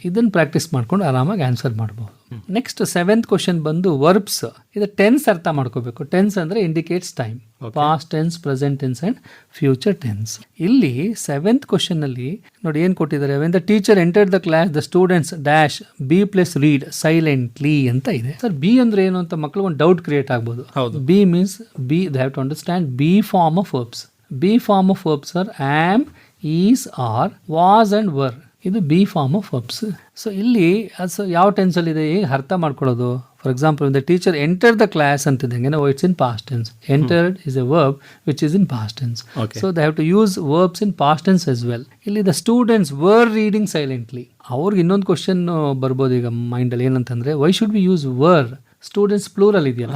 ಇದನ್ನ ಪ್ರಾಕ್ಟೀಸ್ ಮಾಡ್ಕೊಂಡು ಆರಾಮಾಗಿ ಆನ್ಸರ್ ಮಾಡ್ಬೋದು. ನೆಕ್ಸ್ಟ್ 7th ಕ್ವಶನ್ ಬಂದು ವರ್ಬ್ಸ್. ಇದು ಟೆನ್ಸ್ ಅರ್ಥ ಮಾಡ್ಕೋಬೇಕು. ಟೆನ್ಸ್ ಅಂದ್ರೆ indicates time, past tense, present tense and future tense. ಇಲ್ಲಿ 7th ಕ್ವಶನ್ ಅಲ್ಲಿ ನೋಡಿ ಏನ್ ಕೊಟ್ಟಿದ್ದಾರೆ, when the teacher entered the class the students dash B plus read silently ಅಂತ ಇದೆ. ಸರ್ ಬಿ ಅಂದ್ರೆ ಏನು ಅಂತ ಮಕ್ಳಿಗೆ ಒಂದು ಡೌಟ್ ಕ್ರಿಯೇಟ್ ಆಗ್ಬೋದು. B means B, they have to understand be form of verbs. Be form of verbs are am, is, are, was and were. ಇದು be form of verbs. So ಇಲ್ಲಿ ಅದು ಯಾವ ಟೆನ್ಸಲ್ಲಿ ಇದೆ ಅರ್ಥ ಮಾಡ್ಕೊಳ್ಳೋದು. For example the teacher enter the class ಅಂತಿದ್ದಂಗೆ it's in past tense. Entered is a verb which is in past tense. So they have to use verbs in past tense as well. ಇಲ್ಲಿ the students were reading silently. ಅವ್ರಿಗೆ ಇನ್ನೊಂದು question ಬರ್ಬೋದು ಈಗ ಮೈಂಡಲ್ಲಿ, ಏನಂತಂದ್ರೆ why should be use were? Students plural ಇದೆಯಲ್ಲ,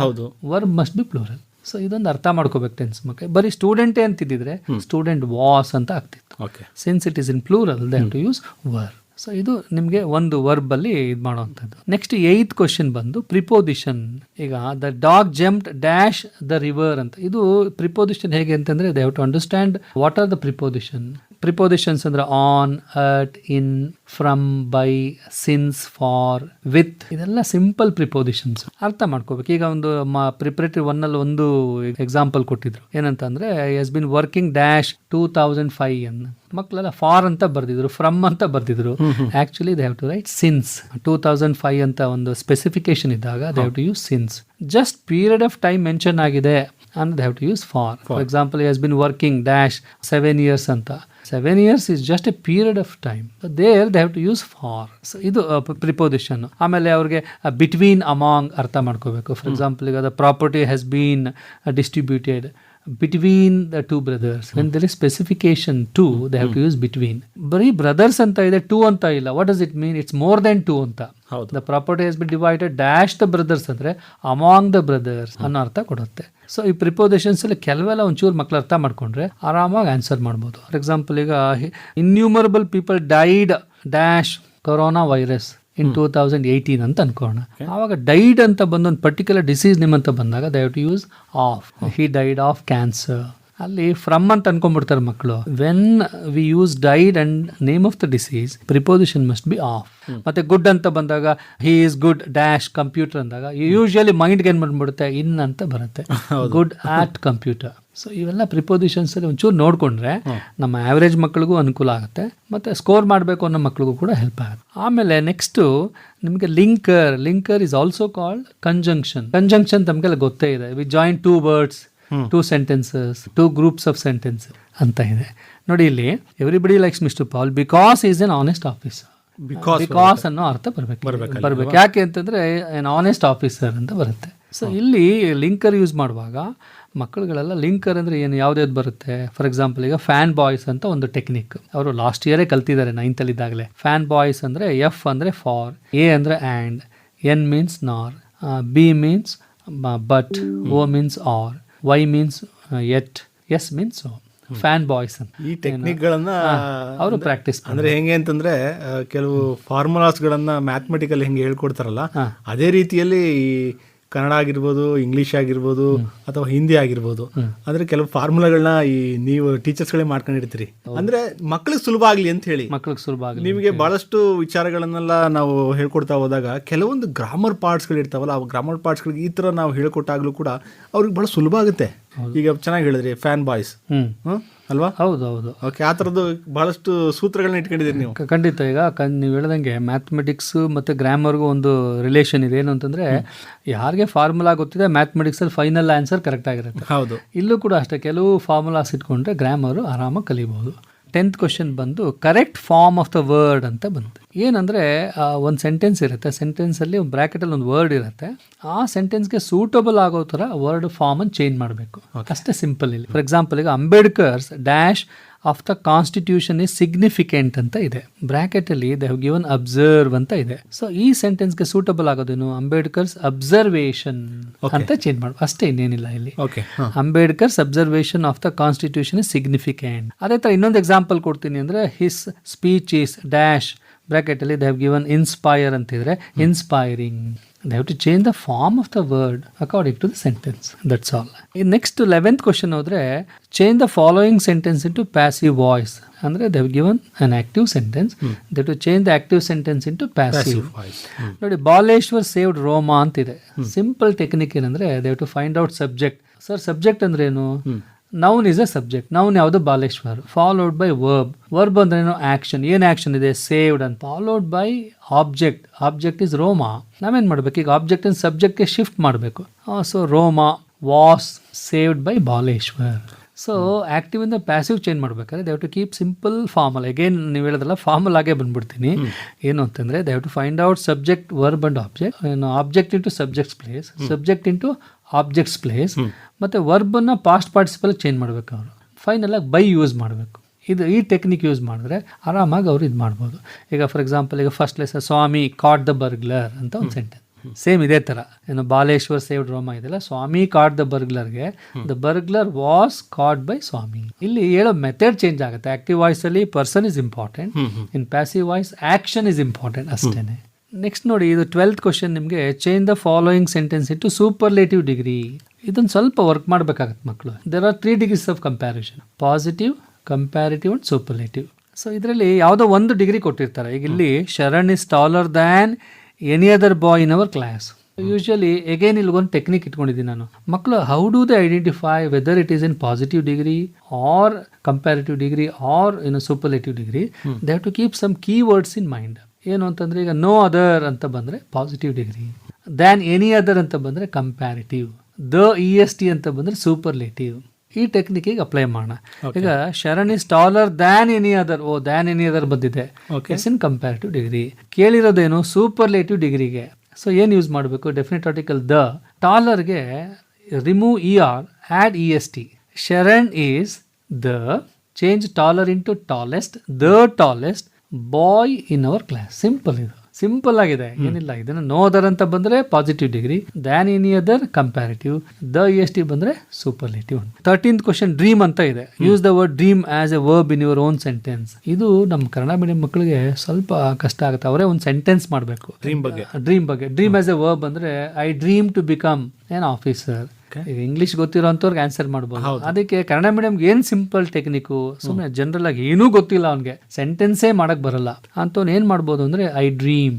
verb must be plural. So ಇದೊಂದು ಅರ್ಥ ಮಾಡ್ಕೋಬೇಕು ಟೆನ್ಸ್ ಮಕ್ಕಳು. ಬರೀ ಸ್ಟೂಡೆಂಟೇ ಅಂತಿದ್ದಿದ್ರೆ ಸ್ಟೂಡೆಂಟ್ ವಾಸ್ ಅಂತ ಆಗ್ತಿತ್ತು. Since it is in plural they have to use were. So ಇದು ನಿಮಗೆ ಒಂದು ವರ್ಬ್ ಅಲ್ಲಿ ಇದು ಮಾಡುವಂಥದ್ದು. ನೆಕ್ಸ್ಟ್ 8th ಕ್ವಶನ್ ಬಂದು ಪ್ರಿಪೋಸಿಷನ್. ಈಗ the dog jumped dash the river ಅಂತ. ಇದು ಪ್ರಿಪೋಸಿಷನ್ ಹೇಗೆ ಅಂತಂದ್ರೆ they have to understand what are the preposition. Prepositions ಅಂದ್ರೆ on, at, in, from, by, since, for, with. ಇದೆಲ್ಲ ಸಿಂಪಲ್ ಪ್ರಿಪೋಸಿಷನ್ಸ್ ಅರ್ಥ ಮಾಡ್ಕೋಬೇಕು. ಈಗ ಒಂದು ಪ್ರಿಪರೇಟರಿ 1 ಅಲ್ಲಿ ಒಂದು ಎಕ್ಸಾಂಪಲ್ ಕೊಟ್ಟಿದ್ರು, ಏನಂತಂದ್ರೆ ಹಸ್ ಬಿನ್ ವರ್ಕಿಂಗ್ ಡ್ಯಾಶ್ 2005 ಅನ್ನ. ಮಕ್ಕಳೆಲ್ಲ ಫಾರ್ ಅಂತ ಬರ್ದಿದ್ರು, ಫ್ರಮ್ ಅಂತ ಬರ್ದಿದ್ರು. Actually they have to write since. 2005 ಅಂತ ಒಂದು ಸ್ಪೆಸಿಫಿಕೇಶನ್ ಇದ್ದಾಗ they have to use since. Just period of time mention ಆಗಿದೆ and they have to use for example he has been working dash 7 years anta. 7 years is just a period of time, so there they have to use for. So idu preposition. ಆಮೇಲೆ ಅವ್ರಿಗೆ between, among ಅರ್ಥ ಮಾಡ್ಕೋಬೇಕು. For example ಈಗ the property has been distributed between the two brothers. When there is specification two, they have to use between. ಬರೀ brothers ಅಂತ ಇದೆ, two ಅಂತ ಇಲ್ಲ. What does it mean? It's more than two ಅಂತ. The property has been divided dash the brothers ಅಂದ್ರೆ among the brothers ಅನ್ನೋ ಅರ್ಥ ಕೊಡುತ್ತೆ. ಸೊ ಈ ಪ್ರಿಪೋಸಿಷನ್ಸ್ ಅಲ್ಲಿ ಕೆಲವೆಲ್ಲ ಒಂಚೂರು ಮಕ್ಳು ಅರ್ಥ ಮಾಡ್ಕೊಂಡ್ರೆ ಆರಾಮಾಗಿ ಆನ್ಸರ್ ಮಾಡ್ಬೋದು. ಫಾರ್ ಎಕ್ಸಾಂಪಲ್ ಈಗ innumerable people died dash corona virus in 2018 ಅಂತ ಅನ್ಕೋಣ. ಆವಾಗ ಡೈಡ್ ಅಂತ ಬಂದು ಒಂದು ಪರ್ಟಿಕ್ಯುಲರ್ ಡಿಸೀಸ್ ನಿಮ್ಮಂತ ಬಂದಾಗ they have to use of. He died of cancer. ಅಲ್ಲಿ ಫ್ರಮ್ ಅಂತ ಅನ್ಕೊಂಡ್ಬಿಡ್ತಾರೆ ಮಕ್ಕಳು. When we use died and name of the disease, preposition must be of. ಮತ್ತೆ ಗುಡ್ ಅಂತ ಬಂದಾಗ he is good dash computer ಅಂದಾಗ ಯೂಶುವಲಿ ಮೈಂಡ್ಗೆ ಏನ್ ಬಂದ್ಬಿಡುತ್ತೆ, ಇನ್ ಅಂತ ಬರುತ್ತೆ. Good at computer. ಸೊ ಇವೆಲ್ಲ ಪ್ರಿಪೋಸಿಷನ್ಸ್ ಅಲ್ಲಿ ಒಂಚೂರು ನೋಡ್ಕೊಂಡ್ರೆ ನಮ್ಮ ಆವರೇಜ್ ಮಕ್ಕಳಿಗೂ ಅನುಕೂಲ ಆಗುತ್ತೆ, ಮತ್ತೆ ಸ್ಕೋರ್ ಮಾಡಬೇಕು ಅನ್ನೋ ಮಕ್ಕಳಿಗೂ ಕೂಡ ಹೆಲ್ಪ್ ಆಗುತ್ತೆ. ಆಮೇಲೆ ನೆಕ್ಸ್ಟ್ ನಿಮಗೆ linker. Linker is also called conjunction. Conjunction ತಮಗೆಲ್ಲ ಗೊತ್ತೇ ಇದೆ. We join 2 words, 2 sentences, 2 groups of sentences ಅಂತ ಇದೆ. ನೋಡಿ ಇಲ್ಲಿ everybody likes mister Paul because is an honest officer. Because ಅನ್ನೋ ಅರ್ಥ ಬರ್ಬೇಕು. ಯಾಕೆ ಅಂತಂದ್ರೆ ಎನ್ ಆನೆಸ್ಟ್ ಆಫೀಸರ್ ಅಂತ ಬರುತ್ತೆ. ಸೊ ಇಲ್ಲಿ ಲಿಂಕರ್ ಯೂಸ್ ಮಾಡುವಾಗ ಮಕ್ಕಳುಗಳೆಲ್ಲ ಲಿಂಕರ್ ಅಂದ್ರೆ ಏನು, ಯಾವ್ದು ಬರುತ್ತೆ. ಫಾರ್ ಎಕ್ಸಾಂಪಲ್ ಈಗ ಫ್ಯಾನ್ ಬಾಯ್ಸ್ ಅಂತ ಒಂದು ಟೆಕ್ನಿಕ್ ಅವರು ಲಾಸ್ಟ್ ಇಯರೇ ಕಲ್ತಿದ್ದಾರೆ 9th ಅಲ್ಲಿ ಇದ್ದಾಗಲೇ. ಫ್ಯಾನ್ ಬಾಯ್ಸ್ ಅಂದ್ರೆ ಎಫ್ ಅಂದ್ರೆ ಫಾರ್, ಎ ಅಂದ್ರೆ and, N means nor, B means but, O means or, Y means yet, S means so. Fan boys ಅಂತ ಈ ಟೆಕ್ನಿಕ್ ಗಳನ್ನ ಅವರು ಪ್ರಾಕ್ಟೀಸ್ ಅಂದ್ರೆ ಹೆಂಗೆ ಅಂತಂದ್ರೆ ಕೆಲವು ಫಾರ್ಮುಲಾಸ್ ಗಳನ್ನ ಮ್ಯಾಥಮೆಟಿಕಲ್ ಹೆಂಗೆ ಹೇಳ್ಕೊಡ್ತಾರಲ್ಲ ಅದೇ ರೀತಿಯಲ್ಲಿ ಕನ್ನಡ ಆಗಿರ್ಬೋದು, ಇಂಗ್ಲಿಷ್ ಆಗಿರ್ಬೋದು ಅಥವಾ ಹಿಂದಿ ಆಗಿರ್ಬೋದು, ಅಂದ್ರೆ ಕೆಲವು ಫಾರ್ಮುಲಾಗಳನ್ನ ಈ ನೀವು ಟೀಚರ್ಸ್ಗಳೇ ಮಾಡ್ಕೊಂಡಿರ್ತೀರಿ. ಅಂದ್ರೆ ಮಕ್ಳಿಗೆ ಸುಲಭ ಆಗ್ಲಿ ಅಂತ ಹೇಳಿ, ಮಕ್ಳಿಗೆ ಸುಲಭ ಆಗಲಿ ನಿಮಗೆ ಬಹಳಷ್ಟು ವಿಚಾರಗಳನ್ನೆಲ್ಲ ನಾವು ಹೇಳ್ಕೊಡ್ತಾ ಹೋದಾಗ ಕೆಲವೊಂದು ಗ್ರಾಮರ್ ಪಾರ್ಟ್ಸ್ಗಳು ಇರ್ತಾವಲ್ಲ, ಆ ಗ್ರಾಮರ್ ಪಾರ್ಟ್ಸ್ಗಳಿಗೆ ಈ ತರ ನಾವು ಹೇಳ್ಕೊಟ್ಟಾಗ್ಲೂ ಕೂಡ ಅವ್ರಿಗೆ ಬಹಳ ಸುಲಭ ಆಗುತ್ತೆ. ಈಗ ಚೆನ್ನಾಗಿ ಹೇಳಿದ್ರಿ ಫ್ಯಾನ್ ಬಾಯ್ಸ್ ಅಲ್ವಾ? ಹೌದು. ಓಕೆ, ಆ ಥರದ್ದು ಬಹಳಷ್ಟು ಸೂತ್ರಗಳನ್ನ ಇಟ್ಕೊಂಡಿದ್ದೀರಿ ನೀವು. ಖಂಡಿತ. ಈಗ ನೀವು ಹೇಳ್ದಂಗೆ ಮ್ಯಾಥಮೆಟಿಕ್ಸ್ ಮತ್ತು ಗ್ರಾಮರ್ಗೂ ಒಂದು ರಿಲೇಷನ್ ಇದೆ. ಏನು ಅಂತಂದರೆ ಯಾರಿಗೆ ಫಾರ್ಮುಲಾ ಗೊತ್ತಿದೆ ಮ್ಯಾಥಮೆಟಿಕ್ಸಲ್ಲಿ ಫೈನಲ್ ಆನ್ಸರ್ ಕರೆಕ್ಟ್ ಆಗಿರುತ್ತೆ. ಹೌದು, ಇಲ್ಲೂ ಕೂಡ ಅಷ್ಟೇ. ಕೆಲವು ಫಾರ್ಮುಲಾಸ್ ಇಟ್ಕೊಂಡ್ರೆ ಗ್ರಾಮರು ಆರಾಮಾಗಿ ಕಲಿಬಹುದು. 10th ಕ್ವಶನ್ ಬಂದು correct form of the word ಅಂತ ಬಂತು. ಏನಂದರೆ ಒಂದು ಸೆಂಟೆನ್ಸ್ ಇರುತ್ತೆ, ಸೆಂಟೆನ್ಸಲ್ಲಿ ಒಂದು ಬ್ರ್ಯಾಕೆಟಲ್ಲಿ ಒಂದು ವರ್ಡ್ ಇರುತ್ತೆ, ಆ ಸೆಂಟೆನ್ಸ್ಗೆ ಸೂಟಬಲ್ ಆಗೋ ಥರ ವರ್ಡ್ ಫಾರ್ಮನ್ನು ಚೇಂಜ್ ಮಾಡಬೇಕು. ಅಷ್ಟೇ ಸಿಂಪಲ್ ಇಲ್ಲಿ. ಫಾರ್ ಎಕ್ಸಾಂಪಲ್ ಈಗ Ambedkar's dash of the constitution is significant ಅಂತ ಇದೆ, ಬ್ರಾಕೆಟಲ್ಲಿ ದೇ ಹ್ಯಾವ್ ಗಿವನ್ ಅಬ್ಸರ್ವ್ ಅಂತ ಇದೆ. ಸೊ ಈ ಸೆಂಟೆನ್ಸ್ಗೆ ಸೂಟಬಲ್ ಆಗೋದೇನು, ಅಂಬೇಡ್ಕರ್ಸ್ ಅಬ್ಸರ್ವೇಷನ್ ಅಂತ ಚೇಂಜ್ ಮಾಡು, ಅಷ್ಟೇ, ಇನ್ನೇನಿಲ್ಲ ಇಲ್ಲಿ. Ambedkar's observation of the constitution is significant. ಅದೇ ಥರ ಇನ್ನೊಂದು ಎಕ್ಸಾಂಪಲ್ ಕೊಡ್ತೀನಿ ಅಂದರೆ ಹಿಸ್ ಸ್ಪೀಚ್ ಈಸ್ ಡ್ಯಾಶ್ ಬ್ರಾಕೆಟಲ್ಲಿ ದೇ ಹ್ಯಾವ್ ಗಿವನ್ ಇನ್ಸ್ಪೈರ್ ಅಂತಿದ್ರೆ inspiring. They have to change the form of the word according to the sentence. That's all. In next 11th question ಹೋದ್ರೆ change the following sentence into passive voice. ಅಂದ್ರೆ they have given an active sentence. They have to change the active sentence into passive voice. ನೋಡಿ Baleshwar saved Roma ಅಂತಿದೆ. Simple technique ಏನಂದ್ರೆ they have to find out subject. Sir subject ಅಂದ್ರೆ ಏನು? Noun is a subject. Noun ಯಾವುದು? Baleshwar. Followed by verb. Verb ಅಂದ್ರೆ ಏನು? Action. ಏನ್ action ಇದೆ? ಸೇವ್ಡ್ ಅಂತ. Followed by object. Object is Roma. ನಾವೇನ್ ಮಾಡ್ಬೇಕು ಈಗ? ಆಬ್ಜೆಕ್ಟ್ ಅಂಡ್ ಸಬ್ಜೆಕ್ಟ್ಗೆ ಶಿಫ್ಟ್ ಮಾಡಬೇಕು. So Roma was saved by Baleshwar. So active ಇಂದ ಪ್ಯಾಸಿವ್ ಚೇಂಜ್ ಮಾಡ್ಬೇಕಾದ್ರೆ they have to keep simple formal. Again ನೀವು ಹೇಳೋದಲ್ಲ, ಫಾರ್ಮಲ್ ಆಗೇ ಬಂದ್ಬಿಡ್ತೀನಿ. ಏನು ಅಂತಂದ್ರೆ they have to find out subject, verb and object. Object into subject's place, subject into object's place, ಮತ್ತು ವರ್ಬನ್ನು ಪಾಸ್ಟ್ ಪಾರ್ಟಿಸಿಪಲ್ ಚೇಂಜ್ ಮಾಡಬೇಕು. ಅವರು ಫೈನಲ್ ಆಗಿ ಬೈ ಯೂಸ್ ಮಾಡಬೇಕು. ಈ ಟೆಕ್ನಿಕ್ ಯೂಸ್ ಮಾಡಿದ್ರೆ ಆರಾಮಾಗಿ ಅವ್ರು ಇದು ಮಾಡ್ಬೋದು. ಈಗ ಫಾರ್ ಎಕ್ಸಾಂಪಲ್ ಈಗ first lesson Swami caught the burglar ಅಂತ ಒಂದು ಸೆಂಟೆನ್ಸ್. ಸೇಮ್ ಇದೇ ಥರ ಏನು ಬಾಲೇಶ್ವರ್ ಸೇವ್ಡ್ ರೋಮಾ ಇದೆಲ್ಲ, ಸ್ವಾಮಿ ಕಾಟ್ ದ ಬರ್ಗ್ಲರ್ಗೆ the burglar was caught by Swami. ಇಲ್ಲಿ ಹೇಳೋ ಮೆಥಡ್ ಚೇಂಜ್ ಆಗುತ್ತೆ. ಆಕ್ಟಿವ್ ವಾಯ್ಸ್ ಅಲ್ಲಿ person is important, in passive voice action is important ಅಷ್ಟೇನೆ. ನೆಕ್ಸ್ಟ್ ನೋಡಿ, ಇದು 12th ಕ್ವಶನ್ ನಿಮಗೆ change the following sentence into superlative degree. ಇದನ್ನು ಸ್ವಲ್ಪ ವರ್ಕ್ ಮಾಡಬೇಕಾಗತ್ತೆ ಮಕ್ಕಳು. There are 3 degrees of comparison: positive, comparative and superlative. So ಇದರಲ್ಲಿ ಯಾವುದೋ ಒಂದು ಡಿಗ್ರಿ ಕೊಟ್ಟಿರ್ತಾರೆ. ಈಗ ಇಲ್ಲಿ Sharan is taller than any other boy in our class. Usually again ಇಲ್ಲಿ ಒಂದು ಟೆಕ್ನಿಕ್ ಇಟ್ಕೊಂಡಿದ್ದೀನಿ ನಾನು. ಮಕ್ಕಳು how do they identify whether it is in positive degree or comparative degree or in superlative degree? They have to keep some key words in mind. ಏನು ಅಂತಂದರೆ ಈಗ no other ಅಂತ ಬಂದರೆ positive degree, than any other ಅಂತ ಬಂದರೆ comparative, the EST ಅಂತ ಬಂದರೆ superlative. ಈ ಟೆಕ್ನಿಕ್ಕಿಗೆ ಅಪ್ಲೈ ಮಾಡೋಣ. ಈಗ Sharan is taller than any other. Oh, than any other ಬಂದಿದೆ, ಇಟ್ಸ್ ಇನ್ ಕಂಪ್ಯಾರಿಟಿವ್ ಡಿಗ್ರಿ. ಕೇಳಿರೋದೇನು? ಸೂಪರ್ಲೇಟಿವ್ ಡಿಗ್ರಿಗೆ. ಸೊ ಏನು ಯೂಸ್ ಮಾಡಬೇಕು? Definite article the. ಟಾಲರ್ಗೆ remove ER, add EST. Sharan is the, change taller into tallest, the tallest boy in our class. Simple, ಇದು simple ಆಗಿದೆ, ಏನಿಲ್ಲ. ಇದನ್ನು ನೋ ಅದರ್ ಅಂತ ಬಂದರೆ positive degree, than any other comparative, the EST ಬಂದರೆ superlative. 13th question dream ಅಂತ ಇದೆ. Use the word dream as a verb in your own sentence. ಇದು ನಮ್ಮ ಕನ್ನಡ ಮೀಡಿಯಂ ಮಕ್ಕಳಿಗೆ ಸ್ವಲ್ಪ ಕಷ್ಟ ಆಗುತ್ತೆ. ಅವರೇ ಒಂದು ಸೆಂಟೆನ್ಸ್ ಮಾಡಬೇಕು ಡ್ರೀಮ್ ಬಗ್ಗೆ. ಡ್ರೀಮ್ ಆಸ್ ಎ ವರ್ಬ್ ಅಂದರೆ I dream to become an officer. ಈಗ ಇಂಗ್ಲಿಷ್ ಗೊತ್ತಿರೋ ಅಂಥವ್ರಿಗೆ ಆನ್ಸರ್ ಮಾಡ್ಬೋದು. ಅದಕ್ಕೆ ಕನ್ನಡ ಮೀಡಿಯಂಗೆ ಏನು ಸಿಂಪಲ್ ಟೆಕ್ನಿಕ್ಕು, ಸುಮ್ಮನೆ ಜನರಲ್ ಆಗಿ ಏನೂ ಗೊತ್ತಿಲ್ಲ ಅವ್ನಿಗೆ, ಸೆಂಟೆನ್ಸೇ ಮಾಡಕ್ ಬರಲ್ಲ ಅಂಥವ್ನು ಏನು ಮಾಡ್ಬೋದು ಅಂದರೆ I dream.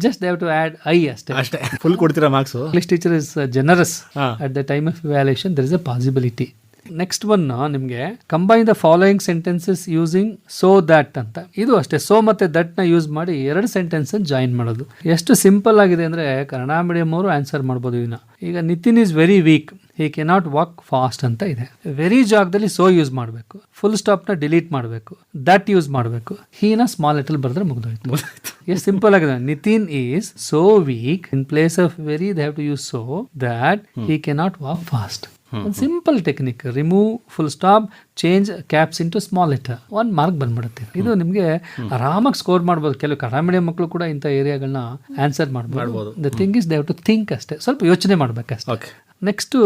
Just they have to add I ಅಷ್ಟೇ. ಫುಲ್ ಕೊಡ್ತೀರಾ marks? English teacher is generous at the time of evaluation. There is a possibility. Next one ನಿಮಗೆ combine the following sentences using so that ಅಂತ. ಇದು ಅಷ್ಟೇ, so ಮತ್ತೆ that ನ use ಮಾಡಿ 2 sentence join ಮಾಡೋದು. ಎಷ್ಟು ಸಿಂಪಲ್ ಆಗಿದೆ ಅಂದ್ರೆ ಕನ್ನಡ ಮೀಡಿಯಂ ಅವರು ಆನ್ಸರ್ ಮಾಡ್ಬೋದು ಇದನ್ನ. ಈಗ Nitin is very weak, he cannot walk fast ಅಂತ ಇದೆ. ವೆರಿ ಜಾಗದಲ್ಲಿ ಸೋ ಯೂಸ್ ಮಾಡಬೇಕು, ಫುಲ್ ಸ್ಟಾಪ್ ನ ಡಿಲೀಟ್ ಮಾಡಬೇಕು, ದಟ್ ಯೂಸ್ ಮಾಡಬೇಕು, ಹೀನ ಸ್ಮಾಲ್ ಲೆಟರ್ ಬರೆದ್ರೆ ಮುಗಿದೋಯ್ತು. ಎಷ್ಟು ಸಿಂಪಲ್ ಆಗಿದೆ. Nitin is so weak, in place of very they have to use so that he cannot walk fast. ಒಂದು simple technique. Remove, full stop, change caps into small letter. 1 mark ಬಂದ್ಬಿಡುತ್ತೆ. ಇದು ನಿಮಗೆ ಆರಾಮಾಗಿ score ಮಾಡ್ಬೋದು. ಕೆಲವು ಕನ್ನಡ ಮೀಡಿಯಂ ಮಕ್ಕಳು ಕೂಡ ಇಂಥ ಏರಿಯಾಗಳನ್ನ ಆನ್ಸರ್ ಮಾಡ್ಬೋದು. The thing is they have to think ಅಷ್ಟೇ, ಸ್ವಲ್ಪ ಯೋಚನೆ ಮಾಡ್ಬೇಕಷ್ಟೇ. Next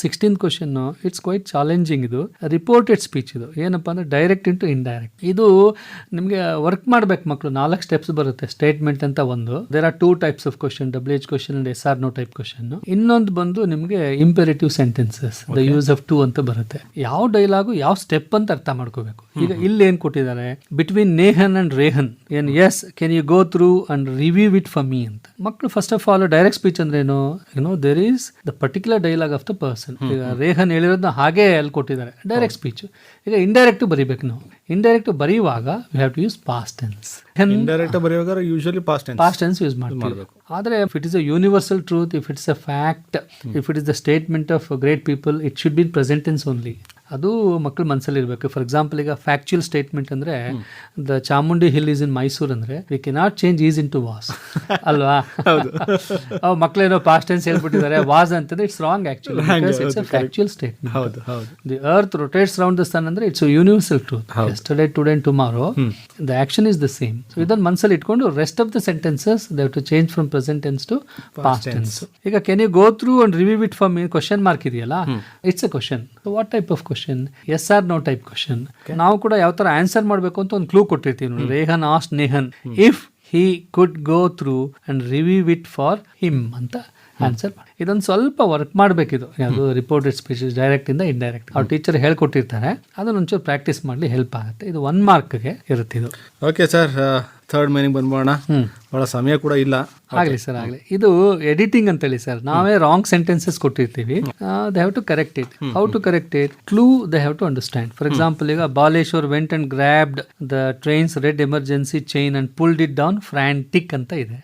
16th question, it's quite challenging. ಇದು ರಿಪೋರ್ಟೆಡ್ ಸ್ಪೀಚ್. ಇದು ಏನಪ್ಪ ಅಂದರೆ ಡೈರೆಕ್ಟ್ ಇಂಟು ಇಂಡೈರೆಕ್ಟ್. ಇದು ನಿಮಗೆ ವರ್ಕ್ ಮಾಡ್ಬೇಕು ಮಕ್ಕಳು. 4 ಸ್ಟೆಪ್ಸ್ ಬರುತ್ತೆ. ಸ್ಟೇಟ್ಮೆಂಟ್ ಅಂತ ಒಂದು, there are 2 types of question, WH question and SR no type question. ಇನ್ನೊಂದು ಬಂದು ನಿಮಗೆ imperative sentences, the use of to ಅಂತ ಬರುತ್ತೆ. ಯಾವ ಡೈಲಾಗು ಯಾವ ಸ್ಟೆಪ್ ಅಂತ ಅರ್ಥ ಮಾಡ್ಕೋಬೇಕು. ಈಗ ಇಲ್ಲಿ ಏನ್ ಕೊಟ್ಟಿದ್ದಾರೆ? ಬಿಟ್ವೀನ್ ನೇಹನ್ ಅಂಡ್ ರೇಹನ್, ಏನ್ ಎಸ್ can you go through and review it for me ಅಂತ. ಮಕ್ಕಳು first of all direct speech ಅಂದ್ರೆ ಏನು? There is the particular dialogue of the person. ಈಗ ರೇಹನ್ ಹೇಳಿರೋದನ್ನ ಹಾಗೆ ಅಲ್ಲಿ ಕೊಟ್ಟಿದ್ದಾರೆ, ಡೈರೆಕ್ಟ್ ಸ್ಪೀಚ್. ಈಗ ಇಂಡೈರೆಕ್ಟ್ ಬರೀಬೇಕು ನಾವು. ಇಂಡೈರೆಕ್ಟ್ ಬರೆಯುವಾಗ we have to use past tense. Indirect ಬರೆಯುವಾಗ ಯೂಶುವಲಿ ಪಾಸ್ಟ್ ಟೆನ್ಸ್ ಯೂಸ್ ಮಾಡಬೇಕು. ಆದರೆ if it is a universal truth, if it's a fact, if it is the statement of great people, it should be present tense only. ಅದು ಮಕ್ಕಳು ಮನಸ್ಸಲ್ಲಿ ಇರಬೇಕು. For example ಈಗ factual statement ಅಂದರೆ the Chamundi hill is in Mysuru ಅಂದರೆ we cannot change is into was ಅಲ್ವಾ? ಅವು ಮಕ್ಕಳೇನೋ ಪಾಸ್ಟ್ ಟೆನ್ಸ್ ಹೇಳ್ಬಿಟ್ಟಿದ್ದಾರೆ, ವಾಸ್ ಅಂತಂದ್ರೆ it's wrong actually, because it's a factual statement. The earth rotates round the sun ಅಂದ್ರೆ it's a universal truth. Yesterday, today and tomorrow the action is the same. So ಇದನ್ನು ಮನಸ್ಸಲ್ಲಿ ಇಟ್ಕೊಂಡು rest of the sentences they have to change from present tense to past tense. ಈಗ can you go through and review it for me? Question mark ಇದೆಯಲ್ಲ, it's a question. What type of question? Question, yes or no type question. ನಾವು ಕೂಡ ಯಾವ ತರ answer ಮಾಡಬೇಕು ಅಂತ ಒಂದು clue ಕೊಟ್ಟಿರ್ತೀವಿ ನೋಡಿ. Rehan asked Nehan if he could go through and review it for him ಅಂತ ಆನ್ಸರ್ ಮಾಡಿ. ಇದೊಂದು ಸ್ವಲ್ಪ ವರ್ಕ್ ಮಾಡಬೇಕಿದು, ಯಾವುದು ರಿಪೋರ್ಟೆಡ್ ಸ್ಪೀಚಸ್ ಡೈರೆಕ್ಟ್ ಇಂದ ಇಂಡೈರೆಕ್ಟ್. ಅವ್ರ ಟೀಚರ್ ಹೇಳ್ಕೊಟ್ಟಿರ್ತಾರೆ, ಅದನ್ನ ಒಂಚೂರು ಪ್ರಾಕ್ಟೀಸ್ ಮಾಡಲಿ ಹೆಲ್ಪ್ ಆಗುತ್ತೆ. ಇದು 1 ಮಾರ್ಕ್ಗೆ ಇರುತ್ತೆ ಇದು. ಓಕೆ ಸರ್, ಥರ್ಡ್ ಮೀನಿಂಗ್ ಬಂದ್ಬೋಣ. ಬಹಳ ಸಮಯ ಕೂಡ ಇಲ್ಲ. ಆಗಲಿ ಸರ್, ಆಗಲಿ. ಇದು ಎಡಿಟಿಂಗ್ ಅಂತೇಳಿ ಸರ್, ನಾವೇ ರಾಂಗ್ ಸೆಂಟೆನ್ಸಸ್ ಕೊಟ್ಟಿರ್ತೀವಿ. They have to correct it. How to correct it? Clue they have to understand. For example, ಈಗ Baleshwar went and grabbed the train's red emergency chain and pulled it down frantic ಅಂತ ಇದೆ.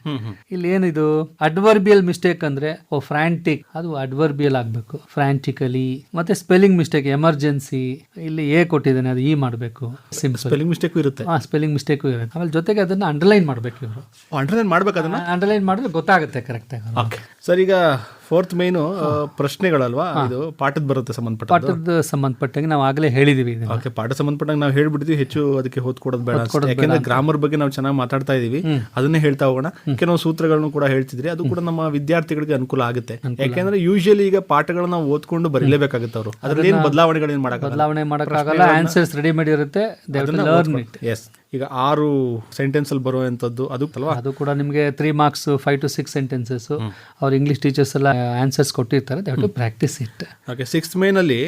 ಇಲ್ಲಿ ಏನಿದು adverbial mistake ಅಂದ್ರೆ ಫ್ರಾಂಟಿಕ್, ಅದು adverbial ಆಗ್ಬೇಕು, ಫ್ರಾಂಟಿಕಲಿ. ಮತ್ತೆ spelling mistake, emergency ಇಲ್ಲಿ ಎ ಕೊಟ್ಟಿದ್ದಾನೆ, ಅದು ಇ ಮಾಡಬೇಕು. ಸಿಂಪಲ್. ಸ್ಪೆಲ್ಲಿಂಗ್ ಮಿಸ್ಟೇಕ್ ಇರುತ್ತೆ. ಸ್ಪೆಲ್ಲಿಂಗ್ ಮಿಸ್ಟೇಕ್ ಇರುತ್ತೆ. ಆಮೇಲೆ ಜೊತೆಗೆ ಅದನ್ನ ಅಂಡರ್ಲೈನ್ ಮಾಡಬೇಕು. ಇವರು ಅಂಡರ್ಲೈನ್ ಮಾಡ್ಬೇಕು, ಅದನ್ನ ಅಂಡರ್ಲೈನ್ ಮಾಡಿದ್ರೆ ಗೊತ್ತಾಗುತ್ತೆ ಕರೆಕ್ಟ್ ಆಗಿ. ಓಕೆ ಸರ್, ಈಗ ಫೋರ್ತ್ ಮೈನು ಪ್ರಶ್ನೆಗಳಲ್ವಾ, ಇದು ಪಾಠದ ಬರುತ್ತೆ ಸಂಬಂಧಪಟ್ಟ. ಪಾಠದ ಸಂಬಂಧಪಟ್ಟಂಗೆ ನಾವು ಆಗಲೇ ಹೇಳಿದೀವಿ. ಓಕೆ, ಪಾಠ ಸಂಬಂಧಪಟ್ಟಂಗೆ ನಾವು ಹೇಳ್ಬಿಡ್ತೀವಿ, ಹೆಚ್ಚು ಅದಕ್ಕೆ ಹೊತ್ತು ಕೊಡೋದು ಬೇಡ. ಯಾಕೆಂದ್ರೆ ಗ್ರಾಮರ್ ಬಗ್ಗೆ ನಾವು ಚೆನ್ನಾಗಿ ಮಾತಾಡ್ತಾ ಇದೀವಿ, ಅದನ್ನೇ ಹೇಳ್ತಾ ಹೋಗೋಣ. ಕೆಲವು ಸೂತ್ರಗಳನ್ನು ಕೂಡ ಹೇಳ್ತಿದ್ರಿ, ಅದು ಕೂಡ ನಮ್ಮ ವಿದ್ಯಾರ್ಥಿಗಳಿಗೆ ಅನುಕೂಲ ಆಗುತ್ತೆ. ಯಾಕೆಂದ್ರೆ ಯೂಶಲಿ ಈಗ ಪಾಠಗಳನ್ನ ನಾವು ಓದ್ಕೊಂಡು ಬರೀಲೇಬೇಕಾಗುತ್ತೆ. ಅವರು ಅದ್ರಲ್ಲಿ ಏನು ಬದಲಾವಣೆಗಳೇನು ಮಾಡಕ್ಕಾಗಲ್ಲ. ಆನ್ಸರ್ಸ್ ರೆಡಿಮೇಡ್ ಇರುತ್ತೆ. ಎಸ್, ಈಗ 6 ಸೆಂಟೆನ್ಸ್ ಅಲ್ಲಿ ಬರುವಂತದ್ದು ಅದು ಅಲ್ವಾ, ಅದು ಕೂಡ ನಿಮಗೆ 3 ಮಾರ್ಕ್ಸ್, 5 to 6 ಸೆಂಟೆನ್ಸಸ್. ಅವ್ರು ಇಂಗ್ಲಿಷ್ ಟೀಚರ್ಸ್ ಎಲ್ಲ ಆನ್ಸರ್ಸ್ ಕೊಟ್ಟಿರ್ತಾರೆ. They have to practice it. Okay, 6th main ಅಲ್ಲಿ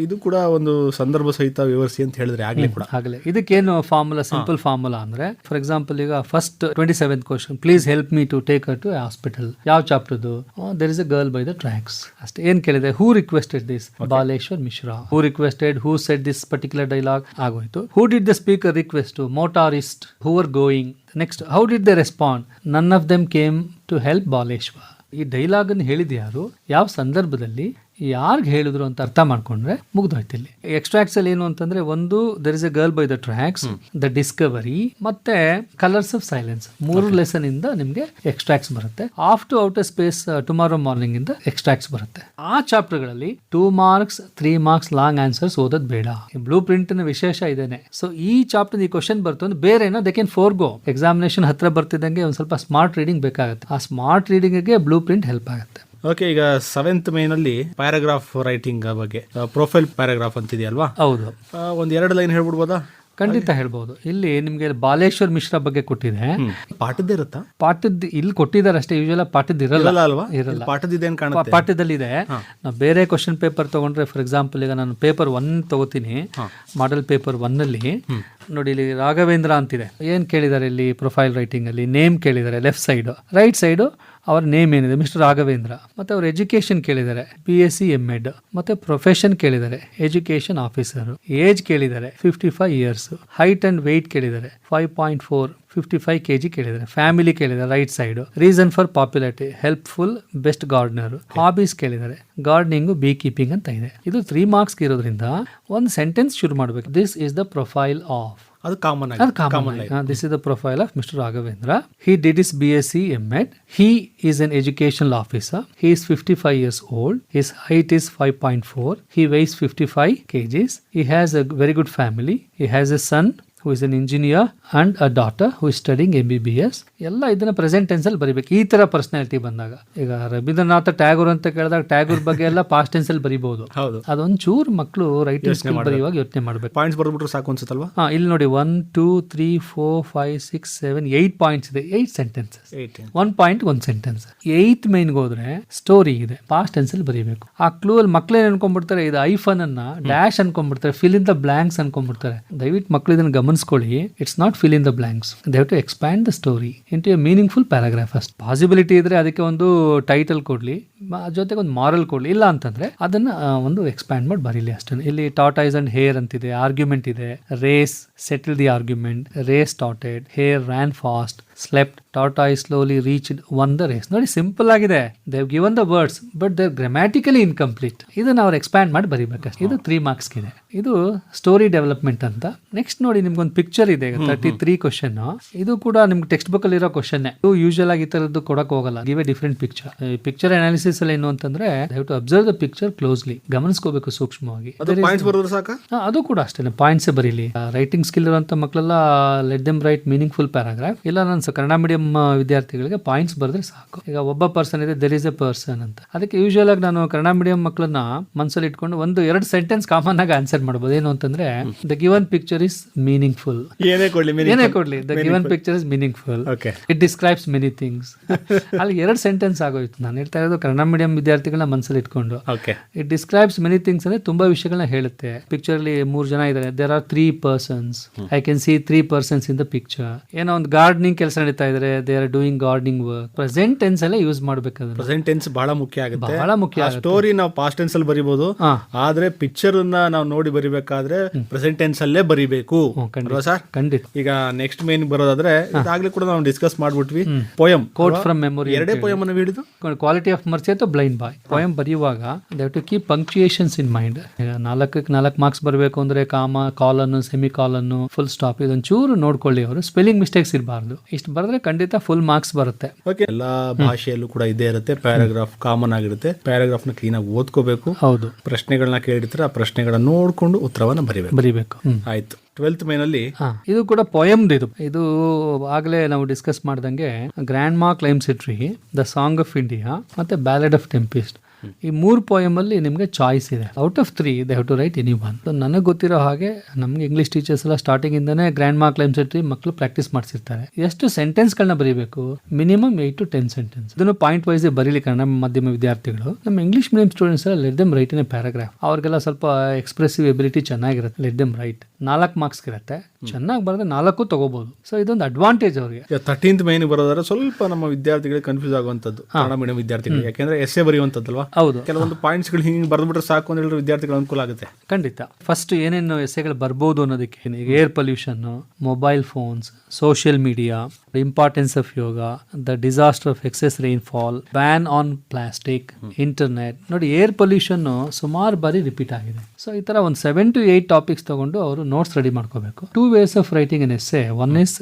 ಇದು ಕೂಡ ಒಂದು ಸಂದರ್ಭ ಸಹಿತ ವಿವರಿಸಿ ಅಂತ ಹೇಳಿದ್ರೆ ಆಗ್ಲಿ ಕೂಡ. ಆಗಲೇ ಇದಕ್ಕೇನು ಫಾರ್ಮುಲಾ, ಸಿಂಪಲ್ ಫಾರ್ಮುಲಾ ಅಂದ್ರೆ, ಫಾರ್ ಎಕ್ಸಾಂಪಲ್ ಈಗ first 27th question, please help me to take her to hospital. ಯಾವ ಚಾಪ್ಟರ್ದು? There is a girl by the tracks. ಅಷ್ಟೇ. ಏನ್ ಕೇಳಿದೆ? Who requested this? Baleshwar Mishra. Who requested, who said this particular dialogue ಆಗೋಯ್ತು. Who did the speaker request? motorist who were going. Next, how did they respond? None of them came to help Baleshwar. ಈ dialogue ಅನ್ನು ಹೇಳಿದ ಯಾರು, ಯಾವ ಸಂದರ್ಭದಲ್ಲಿ, ಯಾರ್ಗೆ ಹೇಳಿದ್ರು ಅಂತ ಅರ್ಥ ಮಾಡ್ಕೊಂಡ್ರೆ ಮುಗ್ದೋಯ್ತು. ಇಲ್ಲಿ ಎಕ್ಸ್ಟ್ರಾಕ್ಟ್ಸ್ ಅಲ್ಲಿ ಏನು ಅಂತಂದ್ರೆ, ಒಂದು there is a girl by the tracks, the discovery, ಮತ್ತೆ ಕಲರ್ಸ್ ಆಫ್ ಸೈಲೆನ್ಸ್. 3 ಲೆಸನ್ ಇಂದ ನಿಮ್ಗೆ ಎಕ್ಸ್ಟ್ರಾಕ್ಟ್ಸ್ ಬರುತ್ತೆ. Off to outer space tomorrow morning ಇಂದ ಎಕ್ಸ್ಟ್ರಾಕ್ಟ್ಸ್ ಬರುತ್ತೆ. ಆ ಚಾಪ್ಟರ್ ಗಳಲ್ಲಿ 2 ಮಾರ್ಕ್ಸ್ 3 ಮಾರ್ಕ್ಸ್ ಲಾಂಗ್ ಆನ್ಸರ್ಸ್ ಓದೋದ್ ಬೇಡ. ಬ್ಲೂ ಪ್ರಿಂಟ್ ನ ವಿಶೇಷ ಇದೇನೆ. ಸೊ ಈ ಚಾಪ್ಟರ್ ಈ ಕ್ವಶನ್ ಬರ್ತು ಅಂದ್ರೆ ಬೇರೆ ಏನೋ ದೇ ಕ್ಯಾನ್ ಫೋರ್ಗೋ. ಎಕ್ಸಾಮಿನೇಷನ್ ಹತ್ರ ಬರ್ತಿದ್ದಂಗೆ ಒಂದ್ ಸ್ವಲ್ಪ ಸ್ಮಾರ್ಟ್ ರೀಡಿಂಗ್ ಬೇಕಾಗುತ್ತೆ. ಆ ಸ್ಮಾರ್ಟ್ ರೀಡಿಂಗ್ ಗೆ ಬ್ಲೂ ಪ್ರಿಂಟ್ ಹೆಲ್ಪ್ ಆಗುತ್ತೆ. ಓಕೆ, ಈಗ 7th ಮೇನ್ ಅಲ್ಲಿ ಪ್ಯಾರಾಗ್ರಾಫ್ ರೈಟಿಂಗ್ ಬಗ್ಗೆ, ಪ್ರೊಫೈಲ್ ಪ್ಯಾರಾಗ್ರಾಫ್ ಅಂತಿದೆಯಲ್ವಾ? ಹೌದು. ಒಂದ್ 2 ಲೈನ್ ಹೇಳ್ಬಿಡ್ಬೋದಾ? ಖಂಡಿತ ಹೇಳ್ಬಹುದು. ಇಲ್ಲಿ ನಿಮ್ಗೆ ಬಾಲೇಶ್ವರ್ ಮಿಶ್ರಾ ಬಗ್ಗೆ ಕೊಟ್ಟಿದೆ. ಪಾಠದ ಇರುತ್ತಾ? ಪಾಠದ ಇಲ್ಲಿ ಕೊಟ್ಟಿದ್ದಾರೆ ಅಷ್ಟೇ. ಯೂಶುವಲ್ ಪಾಠದ ಇರಲ್ಲ ಅಲ್ವಾ? ಇರಲ್ಲ. ಪಾಠದಲ್ಲಿ ಇದೆ. ನಾವು ಬೇರೆ ಕ್ವಶನ್ ಪೇಪರ್ ತಗೊಂಡ್ರೆ, ಫಾರ್ ಎಕ್ಸಾಂಪಲ್ ಈಗ ನಾನು ಪೇಪರ್ 1 ತಗೋತೀನಿ, ಮಾಡೆಲ್ ಪೇಪರ್ 1 ಅಲ್ಲಿ ನೋಡಿ, ಇಲ್ಲಿ ರಾಘವೇಂದ್ರ ಅಂತಿದೆ. ಏನ್ ಕೇಳಿದ್ದಾರೆ ಇಲ್ಲಿ ಪ್ರೊಫೈಲ್ ರೈಟಿಂಗ್ ಅಲ್ಲಿ? ನೇಮ್ ಕೇಳಿದ್ದಾರೆ ಲೆಫ್ಟ್ ಸೈಡ್. ರೈಟ್ ಸೈಡ್ ಅವ್ರ ನೇಮ್ ಏನಿದೆ, ಮಿಸ್ಟರ್ ರಾಘವೇಂದ್ರ. ಮತ್ತೆ ಅವ್ರ ಎಜುಕೇಶನ್ ಕೇಳಿದ್ದಾರೆ, BSc M.Ed. ಮತ್ತೆ ಪ್ರೊಫೆಷನ್ ಕೇಳಿದ್ದಾರೆ, ಎಜುಕೇಶನ್ ಆಫೀಸರ್. ಏಜ್ ಕೇಳಿದ್ದಾರೆ 55 years. ಹೈಟ್ ಅಂಡ್ ವೆಯ್ಟ್ ಕೇಳಿದ್ದಾರೆ 5.4, 55 kg ಕೇಳಿದ್ದಾರೆ. ಫ್ಯಾಮಿಲಿ ಕೇಳಿದ್ದಾರೆ right side. Reason for popularity, helpful, best gardener. Hobbies ಕೇಳಿದ್ದಾರೆ, ಗಾರ್ಡನಿಂಗ್, ಬೀ ಕೀಪಿಂಗ್ ಅಂತ ಇದೆ. ಇದು 3 ಮಾರ್ಕ್ಸ್ ಇರೋದ್ರಿಂದ ಒಂದು ಸೆಂಟೆನ್ಸ್ ಶುರು ಮಾಡಬೇಕು. This is the profile of. ಅದು common. This is the profile of Mr. Raghavendra. He did his BSc M.Ed. He is an educational officer. He is 55 years old. His height is 5.4. He weighs 55 kgs. He has a very good family. He has a son who is an engineer and a daughter who is studying MBBS. ಎಲ್ಲ ಇದನ್ನ present tense ಅಲ್ಲಿ ಬರೀಬೇಕು. ಈ ತರ personality ಬಂದಾಗ, ಈಗ ರವೀಂದ್ರನಾಥ ಟ್ಯಾಗೋರ್ ಅಂತ ಕೇಳಿದಾಗ ಟ್ಯಾಗೋರ್ ಬಗ್ಗೆ ಎಲ್ಲ ಪಾಸ್ಟ್ ಟೆನ್ಸ್ ಅಲ್ಲಿ ಬರೀಬಹುದು. ಅದೊಂದು ಚೂರು ಮಕ್ಕಳು ರೈಟಿಂಗ್ ಸ್ಕಿಲ್ ಬರೆಯುವಾಗ ಯೋಚನೆ ಮಾಡಬೇಕು. ಪಾಯಿಂಟ್ಸ್ ಬರ್ಬಿಟ್ರೆ ಸಾಕು ಅನ್ಸುತ್ತಲ್ವಾ? ಇಲ್ಲಿ ನೋಡಿ, 1 2 3 4 5 6 7 8 ಪಾಯಿಂಟ್ಸ್ ಇದೆ. 8 ಸೆಂಟೆನ್ಸಸ್. 1 point 1 sentence. 8th ಮೇನ್ಗೆ ಹೋದ್ರೆ ಸ್ಟೋರಿ ಇದೆ, ಪಾಸ್ಟ್ ಟೆನ್ಸ್ ಅಲ್ಲಿ ಬರೀಬೇಕು. ಆ ಕ್ಲೂ ಅಲ್ಲಿ ಮಕ್ಳೇನ್ ಅನ್ಕೊಂಡ್ಬಿಡ್ತಾರೆ, ಇದು ಐಫನ್ ಅನ್ನ ಡ್ಯಾಶ್ ಅನ್ಕೊಂಡ್ಬಿಡ್ತಾರೆ, ಫಿಲ್ ಇನ್ ದ ಬ್ಲಾಂಕ್ಸ್ ಅನ್ಕೊಂಡ್ಬಿಡ್ತಾರೆ. ದಯವಿಟ್ಟು ಮಕ್ಳು ಇದನ್ನ ಗಮನಿಸ್ಕೊಳ್ಳಿ. It's not fill in the blanks. They have to expand the story into a meaningful paragraph. ಅಷ್ಟು ಪಾಸಿಬಿಲಿಟಿ ಇದ್ರೆ ಅದಕ್ಕೆ ಒಂದು ಟೈಟಲ್ ಕೊಡ್ಲಿ, ಜೊತೆಗೆ ಒಂದು ಮಾರಲ್ ಕೊಡ್ಲಿ. ಇಲ್ಲ ಅಂತಂದ್ರೆ ಅದನ್ನ ಒಂದು ಎಕ್ಸ್ಪ್ಯಾಂಡ್ ಮಾಡಿ ಬರೀಲಿ ಅಷ್ಟೇ. ಇಲ್ಲಿ ಟಾರ್ಟಾಯ್ಸ್ ಅಂಡ್ ಹೇರ್ ಅಂತಿದೆ, ಆರ್ಗ್ಯುಮೆಂಟ್ ಇದೆ. Race, settle the argument. Race started, hare ran fast, slept, tortoise slowly reached, won the race. ನೋಡಿ, ಸಿಂಪಲ್ ಆಗಿದೆ. They have given the words but they are grammatically incomplete. ಇದನ್ನ ಅವ್ರು expand ಮಾಡಿ ಬರೀಬೇಕಷ್ಟೇ. ಇದು 3 marks ಇದೆ. ಇದು ಸ್ಟೋರಿ ಡೆವಲಪ್ಮೆಂಟ್ ಅಂತ. Next ನೋಡಿ, ನಿಮ್ಗೊಂದು ಪಿಕ್ಚರ್ ಇದೆ, 33 ಕ್ವಶನ್. ಇದು ಕೂಡ ನಿಮ್ಗೆ ಟೆಕ್ಸ್ಟ್ ಬುಕ್ ಅಲ್ಲಿ ಇರೋ ಕ್ವಶನ್. ಯೂಶುವಲ್ ಆಗಿ ಈ ತರದ್ದು ಕೊಡಕ್ ಹೋಗಲ್ಲ. Give a different picture. Picture analysis ಅಲ್ಲಿ ಏನು ಅಂತಂದ್ರೆ, they have to observe the picture closely. ಗಮನಿಸ್ಕೋಬೇಕು ಸೂಕ್ಷ್ಮವಾಗಿ. ಅದು ಕೂಡ ಅಷ್ಟೇ, ಪಾಯಿಂಟ್ಸ್ ಬರೀಲಿ. ರೈಟಿಂಗ್ ಸ್ಕಿಲ್ ಇರುವಂತ ಮಕ್ಕಳೆಲ್ಲ let them right meaningful paragraph. ಇಲ್ಲ ನಾನು ಕನ್ನಡ ಮೀಡಿಯಂ ವಿದ್ಯಾರ್ಥಿಗಳಿಗೆ ಪಾಯಿಂಟ್ಸ್ ಬರೆದ್ರೆ ಸಾಕು. ಈಗ ಒಬ್ಬ ಪರ್ಸನ್ ಇದೆ, ದೇರ್ ಇಸ್ ಎ ಪರ್ಸನ್ ಅಂತ. ಅದಕ್ಕೆ ಯೂಶುವಲ್ ಆಗಿ ನಾನು ಕನ್ನಡ ಮೀಡಿಯಂ ಮಕ್ಕಳನ್ನ ಮನಸ್ಸಲ್ಲಿ ಇಟ್ಕೊಂಡು 1-2 ಸೆಂಟೆನ್ಸ್ ಕಾಮನ್ ಆಗಿ ಆನ್ಸರ್ ಮಾಡಬಹುದು. ಏನು ಅಂತಂದ್ರೆ, the given picture is meaningful. ಏನೇ ಕೊಡ್ಲಿ, the given picture is meaningful. It describes many things. ಅಲ್ಲಿ 2 ಸೆಂಟೆನ್ಸ್ ಆಗೋಯ್ತು. ನಾನು ಹೇಳ್ತಾ ಇರೋದು ಕನ್ನಡ ಮೀಡಿಯಂ ವಿದ್ಯಾರ್ಥಿಗಳನ್ನ ಮನಸ್ಸಲ್ಲಿ ಇಟ್ಕೊಂಡು. ಇಟ್ ಡಿಸ್ಕ್ರೈಬ್ಸ್ ಮೆನಿ ಥಿಂಗ್ಸ್ ಅಂದ್ರೆ ತುಂಬಾ ವಿಷಯಗಳನ್ನ ಹೇಳುತ್ತೆ. ಪಿಕ್ಚರ್ ಅಲ್ಲಿ 3 ಜನ ಇದ್ದಾರೆ, there are 3 persons. I can see 3 persons in the picture. ಏನೋ ಒಂದು ಗಾರ್ಡನಿಂಗ್ ಕೆಲಸ ನಡೀತಾ ಇದ್ದಾರೆ, they are doing gardening work. Present tense ಎಲ್ಲ ಯೂಸ್ ಮಾಡಬೇಕಾದ್ರೆ ಪ್ರೆಸೆಂಟ್ ಟೆನ್ಸ್ ಬಹಳ ಮುಖ್ಯ ಆಗುತ್ತೆ. ಬಹಳ ಮುಖ್ಯ. ಸ್ಟೋರಿ ನಾವು ಪಾಸ್ಟ್ ಟೆನ್ಸ್ ಅಲ್ಲಿ ಬರಿಬಹುದು, ಆದ್ರೆ ಪಿಕ್ಚರ್ ನಾವು ನೋಡಿ ಬರಿಬೇಕಾದ್ರೆ ಪ್ರೆಸೆಂಟ್ ಟೆನ್ಸ್ ಅಲ್ಲೇ ಬರಿಬೇಕು ಸರ್. ಖಂಡಿತ. ಈಗ ನೆಕ್ಸ್ಟ್ ಮೇನ್ ಬರೋದಾದ್ರೆ, ಇದಾಗ್ಲೇ ಕೂಡ ನಾವು ಡಿಸ್ಕಸ್ ಮಾಡ್ಬಿಟ್ವಿ. Poem, quote from memory. 2 poem ಅನ್ನು ಹಿಡಿದು ಕ್ವಾಲಿಟಿ ಆಫ್ ಮರ್ಸಿ ಅಥವಾ ಬ್ಲೈಂಡ್ ಬಾಯ್. ಪೋಯಂ ಬರೆಯುವಾಗ they have to keep punctuations in mind. 4 marks ಬರಬೇಕು ಅಂದ್ರೆ comma, colon, semi colon, full stop ಇದೊಂಚೂರು ನೋಡ್ಕೊಳ್ಳಿ. ಅವರು ಸ್ಪೆಲ್ಲಿಂಗ್ ಮಿಸ್ಟೇಕ್ಸ್ ಇರಬಾರ್ದು. ಇಷ್ಟು ಬರೆದ್ರೆ ಖಂಡಿತ ಫುಲ್ ಮಾರ್ಕ್ಸ್ ಬರುತ್ತೆ. ಎಲ್ಲಾ ಭಾಷೆಯಲ್ಲೂ ಕೂಡ ಇದೇ ಇರುತ್ತೆ. ಪ್ಯಾರಾಗ್ರಾಫ್ ಕಾಮನ್ ಆಗಿರುತ್ತೆ. ಪ್ಯಾರಾಗ್ರಾಫ್ ನ ಕ್ಲೀನ್ ಆಗಿ ಓದ್ಕೋಬೇಕು. ಹೌದು. ಪ್ರಶ್ನೆಗಳನ್ನ ಕೇಳಿರ್ತಾರೆ, ಆ ಪ್ರಶ್ನೆಗಳನ್ನ ನೋಡ್ಕೊಂಡು ಉತ್ತರವನ್ನ ಬರಿಬೇಕು. ಆಯ್ತು. 12th ಮೇನಲ್ಲಿ ಇದು ಕೂಡ ಪೋಯಮ್. ಇದು ಆಗ್ಲೇ ನಾವು ಡಿಸ್ಕಸ್ ಮಾಡ್ದಂಗೆ grandma climbs it tree, the song of India ಮತ್ತೆ ಬ್ಯಾಲೆಡ್ ಆಫ್ ಟೆಂಪಿಸ್ಟ್. ಈ 3 ಪೋಯಮ್ ಅಲ್ಲಿ ನಿಮ್ಗೆ ಚಾಯ್ಸ್ ಇದೆ. Out of 3 they have to write any one. ನನಗೆ ಗೊತ್ತಿರೋ ಹಾಗೆ ನಮ್ಗೆ ಇಂಗ್ಲಿಷ್ ಟೀಚರ್ಸ್ ಎಲ್ಲ ಸ್ಟಾರ್ಟಿಂಗ್ ಇಂದಾನೆ grandma climbs it tree ಮಕ್ಕಳು ಪ್ರಾಕ್ಟೀಸ್ ಮಾಡ್ಸಿರ್ತಾರೆ. ಎಷ್ಟು ಸೆಂಟೆನ್ಸ್ ಗಳನ್ನ ಬರೀಬೇಕು? Minimum 8 to 10 sentence. ಇದನ್ನು ಪಾಯಿಂಟ್ ವೈಸ್ ಬರೀಲಿ ಕನ್ನಡ ಮಾಧ್ಯಮ ವಿದ್ಯಾರ್ಥಿಗಳು. ನಮ್ಮ ಇಂಗ್ಲಿಷ್ ಮೀಡಿಯಂ ಸ್ಟೂಡೆಂಟ್ಸ್ ಎಲ್ಲ let them right in a paragraph. ಅವ್ರಿಗೆಲ್ಲ ಸ್ವಲ್ಪ ಎಕ್ಸ್ಪ್ರೆಸಿವ್ ಎಬಿಲಿಟಿ ಚೆನ್ನಾಗಿರುತ್ತೆ. Let them right. 4 ಮಾರ್ಕ್ಸ್ ಇರುತ್ತೆ. ಚೆನ್ನಾಗಿ ಬರೆದ್ರೆ 4 ತಗೋಬಹುದು. ಸೊ ಇದೊಂದು ಅಡ್ವಾಂಟೇಜ್ ಅವ್ರಿಗೆ. 13th ಮೇನ್ ಬರೋದಾದ್ರೆ ಸ್ವಲ್ಪ ನಮ್ಮ ವಿದ್ಯಾರ್ಥಿಗಳಿಗೆ ಕನ್ಫ್ಯೂಸ್ ಆಗುವಂತದ್ದು ಕನ್ನಡ ಮೀಡಿಯಂ ವಿದ್ಯಾರ್ಥಿಗಳು. ಯಾಕೆಂದ್ರೆ ಎಸ್ಸೆ ಬರೆಯುವಂತದ್ದಲ್ವಾ. ಹೌದು. ಕೆಲವೊಂದು ಪಾಯಿಂಟ್ಸ್ ಗಳು ಹಿಂಗೆ ಬರೆದ್ಬಿಟ್ರೆ ಸಾಕು ಅಂತ ಹೇಳಿದ್ರೆ ವಿದ್ಯಾರ್ಥಿಗಳು ಅನುಕೂಲ ಆಗುತ್ತೆ. ಖಂಡಿತ. ಫಸ್ಟ್ ಏನೇನು ಎಸ್ಸೆಗಳು ಬರ್ಬೋದು ಅನ್ನೋದಕ್ಕೆ, air pollution, mobile phones, social media, importance of yoga, the disaster of excess rainfall, ban on plastic, internet. ನೋಡಿ, ಏರ್ ಪೊಲ್ಯೂಷನ್ ಸುಮಾರು ಬಾರಿ ರಿಪೀಟ್ ಆಗಿದೆ. ಸೊ ಈ ತರ ಒಂದು 7 to 8 ಟಾಪಿಕ್ಸ್ ತಗೊಂಡು ಅವರು ನೋಟ್ಸ್ ರೆಡಿ ಮಾಡ್ಕೋಬೇಕು. 2 ways of writing N essay. One is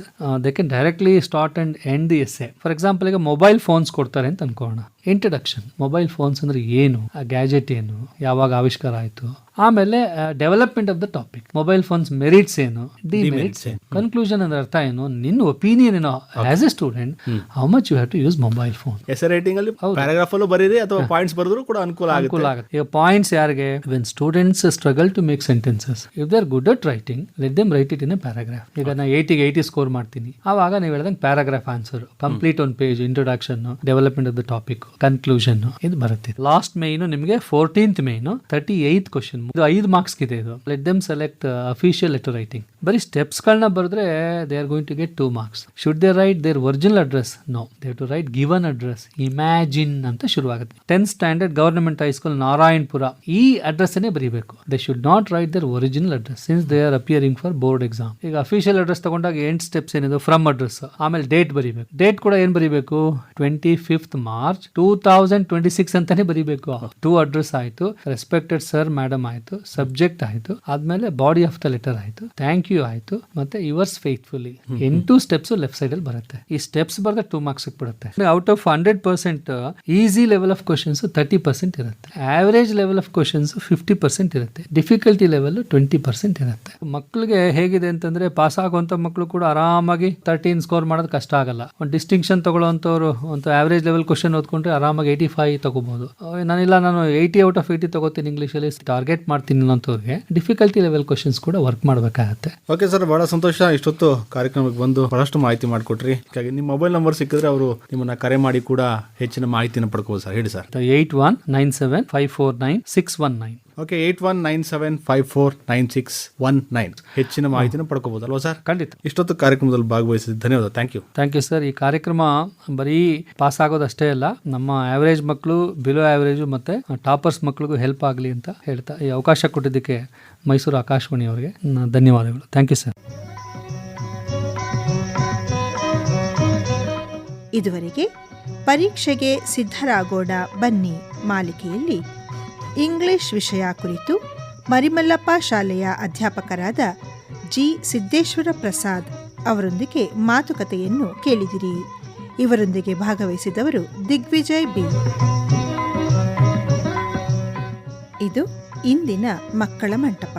they can directly start and end the essay. For example, ಈಗ ಮೊಬೈಲ್ ಫೋನ್ಸ್ ಕೊಡ್ತಾರೆ ಅಂತ ಅನ್ಕೋಣ. ಇಂಟ್ರಡಕ್ಷನ್, ಮೊಬೈಲ್ ಫೋನ್ಸ್ ಅಂದ್ರೆ ಏನು, ಆ ಗ್ಯಾಜೆಟ್ ಏನು, ಯಾವಾಗ ಆವಿಷ್ಕಾರ ಆಯ್ತು. ಆಮೇಲೆ development of the topic, mobile phones merits ಏನು, ಡಿಮೆರಿಟ್ಸ್ ಏನು, ಕನ್ಕ್ಲೂಷನ್ ಅಂದ್ರೆ ಅರ್ಥ ಏನು, ನಿನ್ನ ಒಪಿನಿಯನ್ ಏನು as a student, how much you have to use mobile phone. Essay writing ಅಲ್ಲಿ ಪ್ಯಾರಾಗ್ರಾಫ್ ಅಲ್ಲೂ ಬರೀರಿ ಅಥವಾ ಪಾಯಿಂಟ್ಸ್ ಬರೆದ್ರು ಕೂಡ ಅನುಕೂಲ ಆಗುತ್ತೆ. ಈಗ ಪಾಯಿಂಟ್ಸ್ ಯಾರಿಗೆ? When students struggle to make sentences, if they are good at writing, let them write it in a paragraph. ಈಗ ನಾ 80 ಗೆ 80 ಸ್ಕೋರ್ ಮಾಡ್ತೀನಿ, ಆವಾಗ ನೀವು ಹೇಳ್ದಂಗೆ ಪ್ಯಾರಾಗ್ರಾಫ್ ಆನ್ಸರ್ ಕಂಪ್ಲೀಟ್ ಒಂದು page, introduction, development of the topic, conclusion, ಇದು ಬರುತ್ತೆ. ಲಾಸ್ಟ್ ಮೇನ್ ನಿಮಗೆ 14th ಮೇನ್ 38th ಕ್ವಶನ್. ಇದು 5 ಮಾರ್ಕ್ಸ್ ಇದೆ. ಇದು let them select official letter writing. ಬರೀ ಸ್ಟೆಪ್ಸ್ ಗಳನ್ನ ಬರೆದ್ರೆ they are going to get 2 marks. Should they write their original address? No, they have to write given address. Imagine ಅಂತ ಶುರುವಾಗುತ್ತೆ. 10th standard government high school Narayanapura, ಈ address ಅನ್ನೇ ಬರೀಬೇಕು. They should not write their original address since they are appearing for board exam. ಈಗ official address ತಗೊಂಡಾಗ 8 steps ಏನಿದೆ, from address, ಆಮೇಲೆ date ಬರೀಬೇಕು. ಡೇಟ್ ಕೂಡ ಏನ್ ಬರೀಬೇಕು? 25th March 2026 ಅಂತಾನೆ ಬರೀಬೇಕು. 2 ಅಡ್ರೆಸ್ ಆಯ್ತು, ರೆಸ್ಪೆಕ್ಟೆಡ್ ಸರ್ ಮೇಡಮ್ ಆಯ್ತು, ಸಬ್ಜೆಕ್ಟ್ ಆಯ್ತು, ಆದ್ಮೇಲೆ ಬಾಡಿ ಆಫ್ ದ ಲೆಟರ್ ಆಯ್ತು, ಥ್ಯಾಂಕ್ ಯು ಆಯ್ತು, ಮತ್ತೆ yours faithfully. 8 steps left side ಅಲ್ಲಿ ಬರುತ್ತೆ. ಈ ಸ್ಟೆಪ್ಸ್ ಬರೆದ್ರೆ 2 ಮಾರ್ಕ್ಸ್ ಬಿಡುತ್ತೆ. Out of 100% easy level of questions 30% ಇರುತ್ತೆ. ಆವರೇಜ್ ಲೆವೆಲ್ ಆಫ್ ಕ್ವಶನ್ಸ್ 50% ಇರುತ್ತೆ. ಡಿಫಿಕಲ್ಟಿ ಲೆವೆಲ್ 20% ಇರುತ್ತೆ. ಮಕ್ಕಳಿಗೆ ಹೇಗಿದೆ ಅಂತಂದ್ರೆ, ಪಾಸ್ ಆಗುವಂತ ಮಕ್ಕಳು ಕೂಡ ಆರಾಮಾಗಿ 13 ಸ್ಕೋರ್ ಮಾಡೋದು ಕಷ್ಟ ಆಗಲ್ಲ. ಒಂದು ಡಿಸ್ಟಿಂಕ್ಷನ್ ತಗೊಳ್ಳುವಂತವ್ರು ಒಂದು ಆವರೇಜ್ ಲೆವೆಲ್ ಕ್ವಶನ್ ಓದ್ಕೊಂಡ್ರೆ ಆರಾಮಾಗಿ 85 ತಗೋಬಹುದು. ನಾನು 80 ಔಟ್ ಆಫ್ 80 ತಗೋತೀನಿ ಇಂಗ್ಲಿಷಲ್ಲಿ, ಟಾರ್ಗೆಟ್ ಮಾಡ್ತೀನಿ ಅನ್ನೋಂಥವ್ರಿಗೆ ಡಿಫಿಕಲ್ಟಿ ಲೆವೆಲ್ ಕ್ವಶನ್ಸ್ ಕೂಡ ವರ್ಕ್ ಮಾಡಬೇಕಾಗತ್ತೆ. ಓಕೆ ಸರ್, ಬಹಳ ಸಂತೋಷ. ಇಷ್ಟೊತ್ತು ಕಾರ್ಯಕ್ರಮಕ್ಕೆ ಬಂದು ಬಹಳಷ್ಟು ಮಾಹಿತಿ ಮಾಡಿಕೊಟ್ರಿ. ಹಾಗಾಗಿ ನಿಮ್ಮ ಮೊಬೈಲ್ ನಂಬರ್ ಸಿಕ್ಕಿದ್ರೆ ಅವರು ನಿಮ್ಮನ್ನ ಕರೆ ಮಾಡಿ ಕೂಡ ಹೆಚ್ಚಿನ ಮಾಹಿತಿನ ಪಡ್ಕೋಬಹುದು ಸರ್. ಹೇಳಿ ಸರ್. 8197549619. ಓಕೆ, 8197549619. ಹೆಚ್ಚಿನ ಮಾಹಿತಿನ ಪಡ್ಕೋಬಹುದು ಅಲ್ವಾ ಸರ್? ಖಂಡಿತ. ಇಷ್ಟೊತ್ತು ಕಾರ್ಯಕ್ರಮದಲ್ಲಿ ಭಾಗವಹಿಸಿದ ಧನ್ಯವಾದ. Thank you sir. ಈ ಕಾರ್ಯಕ್ರಮ ಬರೀ ಪಾಸ್ ಆಗೋದಷ್ಟೇ ಅಲ್ಲ, ನಮ್ಮ ಆವರೇಜ್ ಮಕ್ಕಳು, ಬಿಲೋ ಆವರೇಜ್ ಮತ್ತೆ ಟಾಪರ್ಸ್ ಮಕ್ಕಳಿಗೂ ಹೆಲ್ಪ್ ಆಗಲಿ ಅಂತ ಹೇಳ್ತಾ ಈ ಅವಕಾಶ ಕೊಟ್ಟಿದ್ದಕ್ಕೆ ಮೈಸೂರು ಆಕಾಶವಾಣಿ ಅವರಿಗೆ ಧನ್ಯವಾದಗಳು. Thank you sir. ಇದುವರೆಗೆ ಪರೀಕ್ಷೆಗೆ ಸಿದ್ಧರಾಗೋಣ ಬನ್ನಿ ಮಾಲಿಕೆಯಲ್ಲಿ ಇಂಗ್ಲಿಷ್ ವಿಷಯ ಕುರಿತು ಮರಿಮಲ್ಲಪ್ಪ ಶಾಲೆಯ ಅಧ್ಯಾಪಕರಾದ ಜಿ ಸಿದ್ದೇಶ್ವರ ಪ್ರಸಾದ್ ಅವರೊಂದಿಗೆ ಮಾತುಕತೆಯನ್ನು ಕೇಳಿದಿರಿ. ಇವರೊಂದಿಗೆ ಭಾಗವಹಿಸಿದವರು ದಿಗ್ವಿಜಯ್ ಬಿ. ಇದು ಇಂದಿನ ಮಕ್ಕಳ ಮಂಟಪ.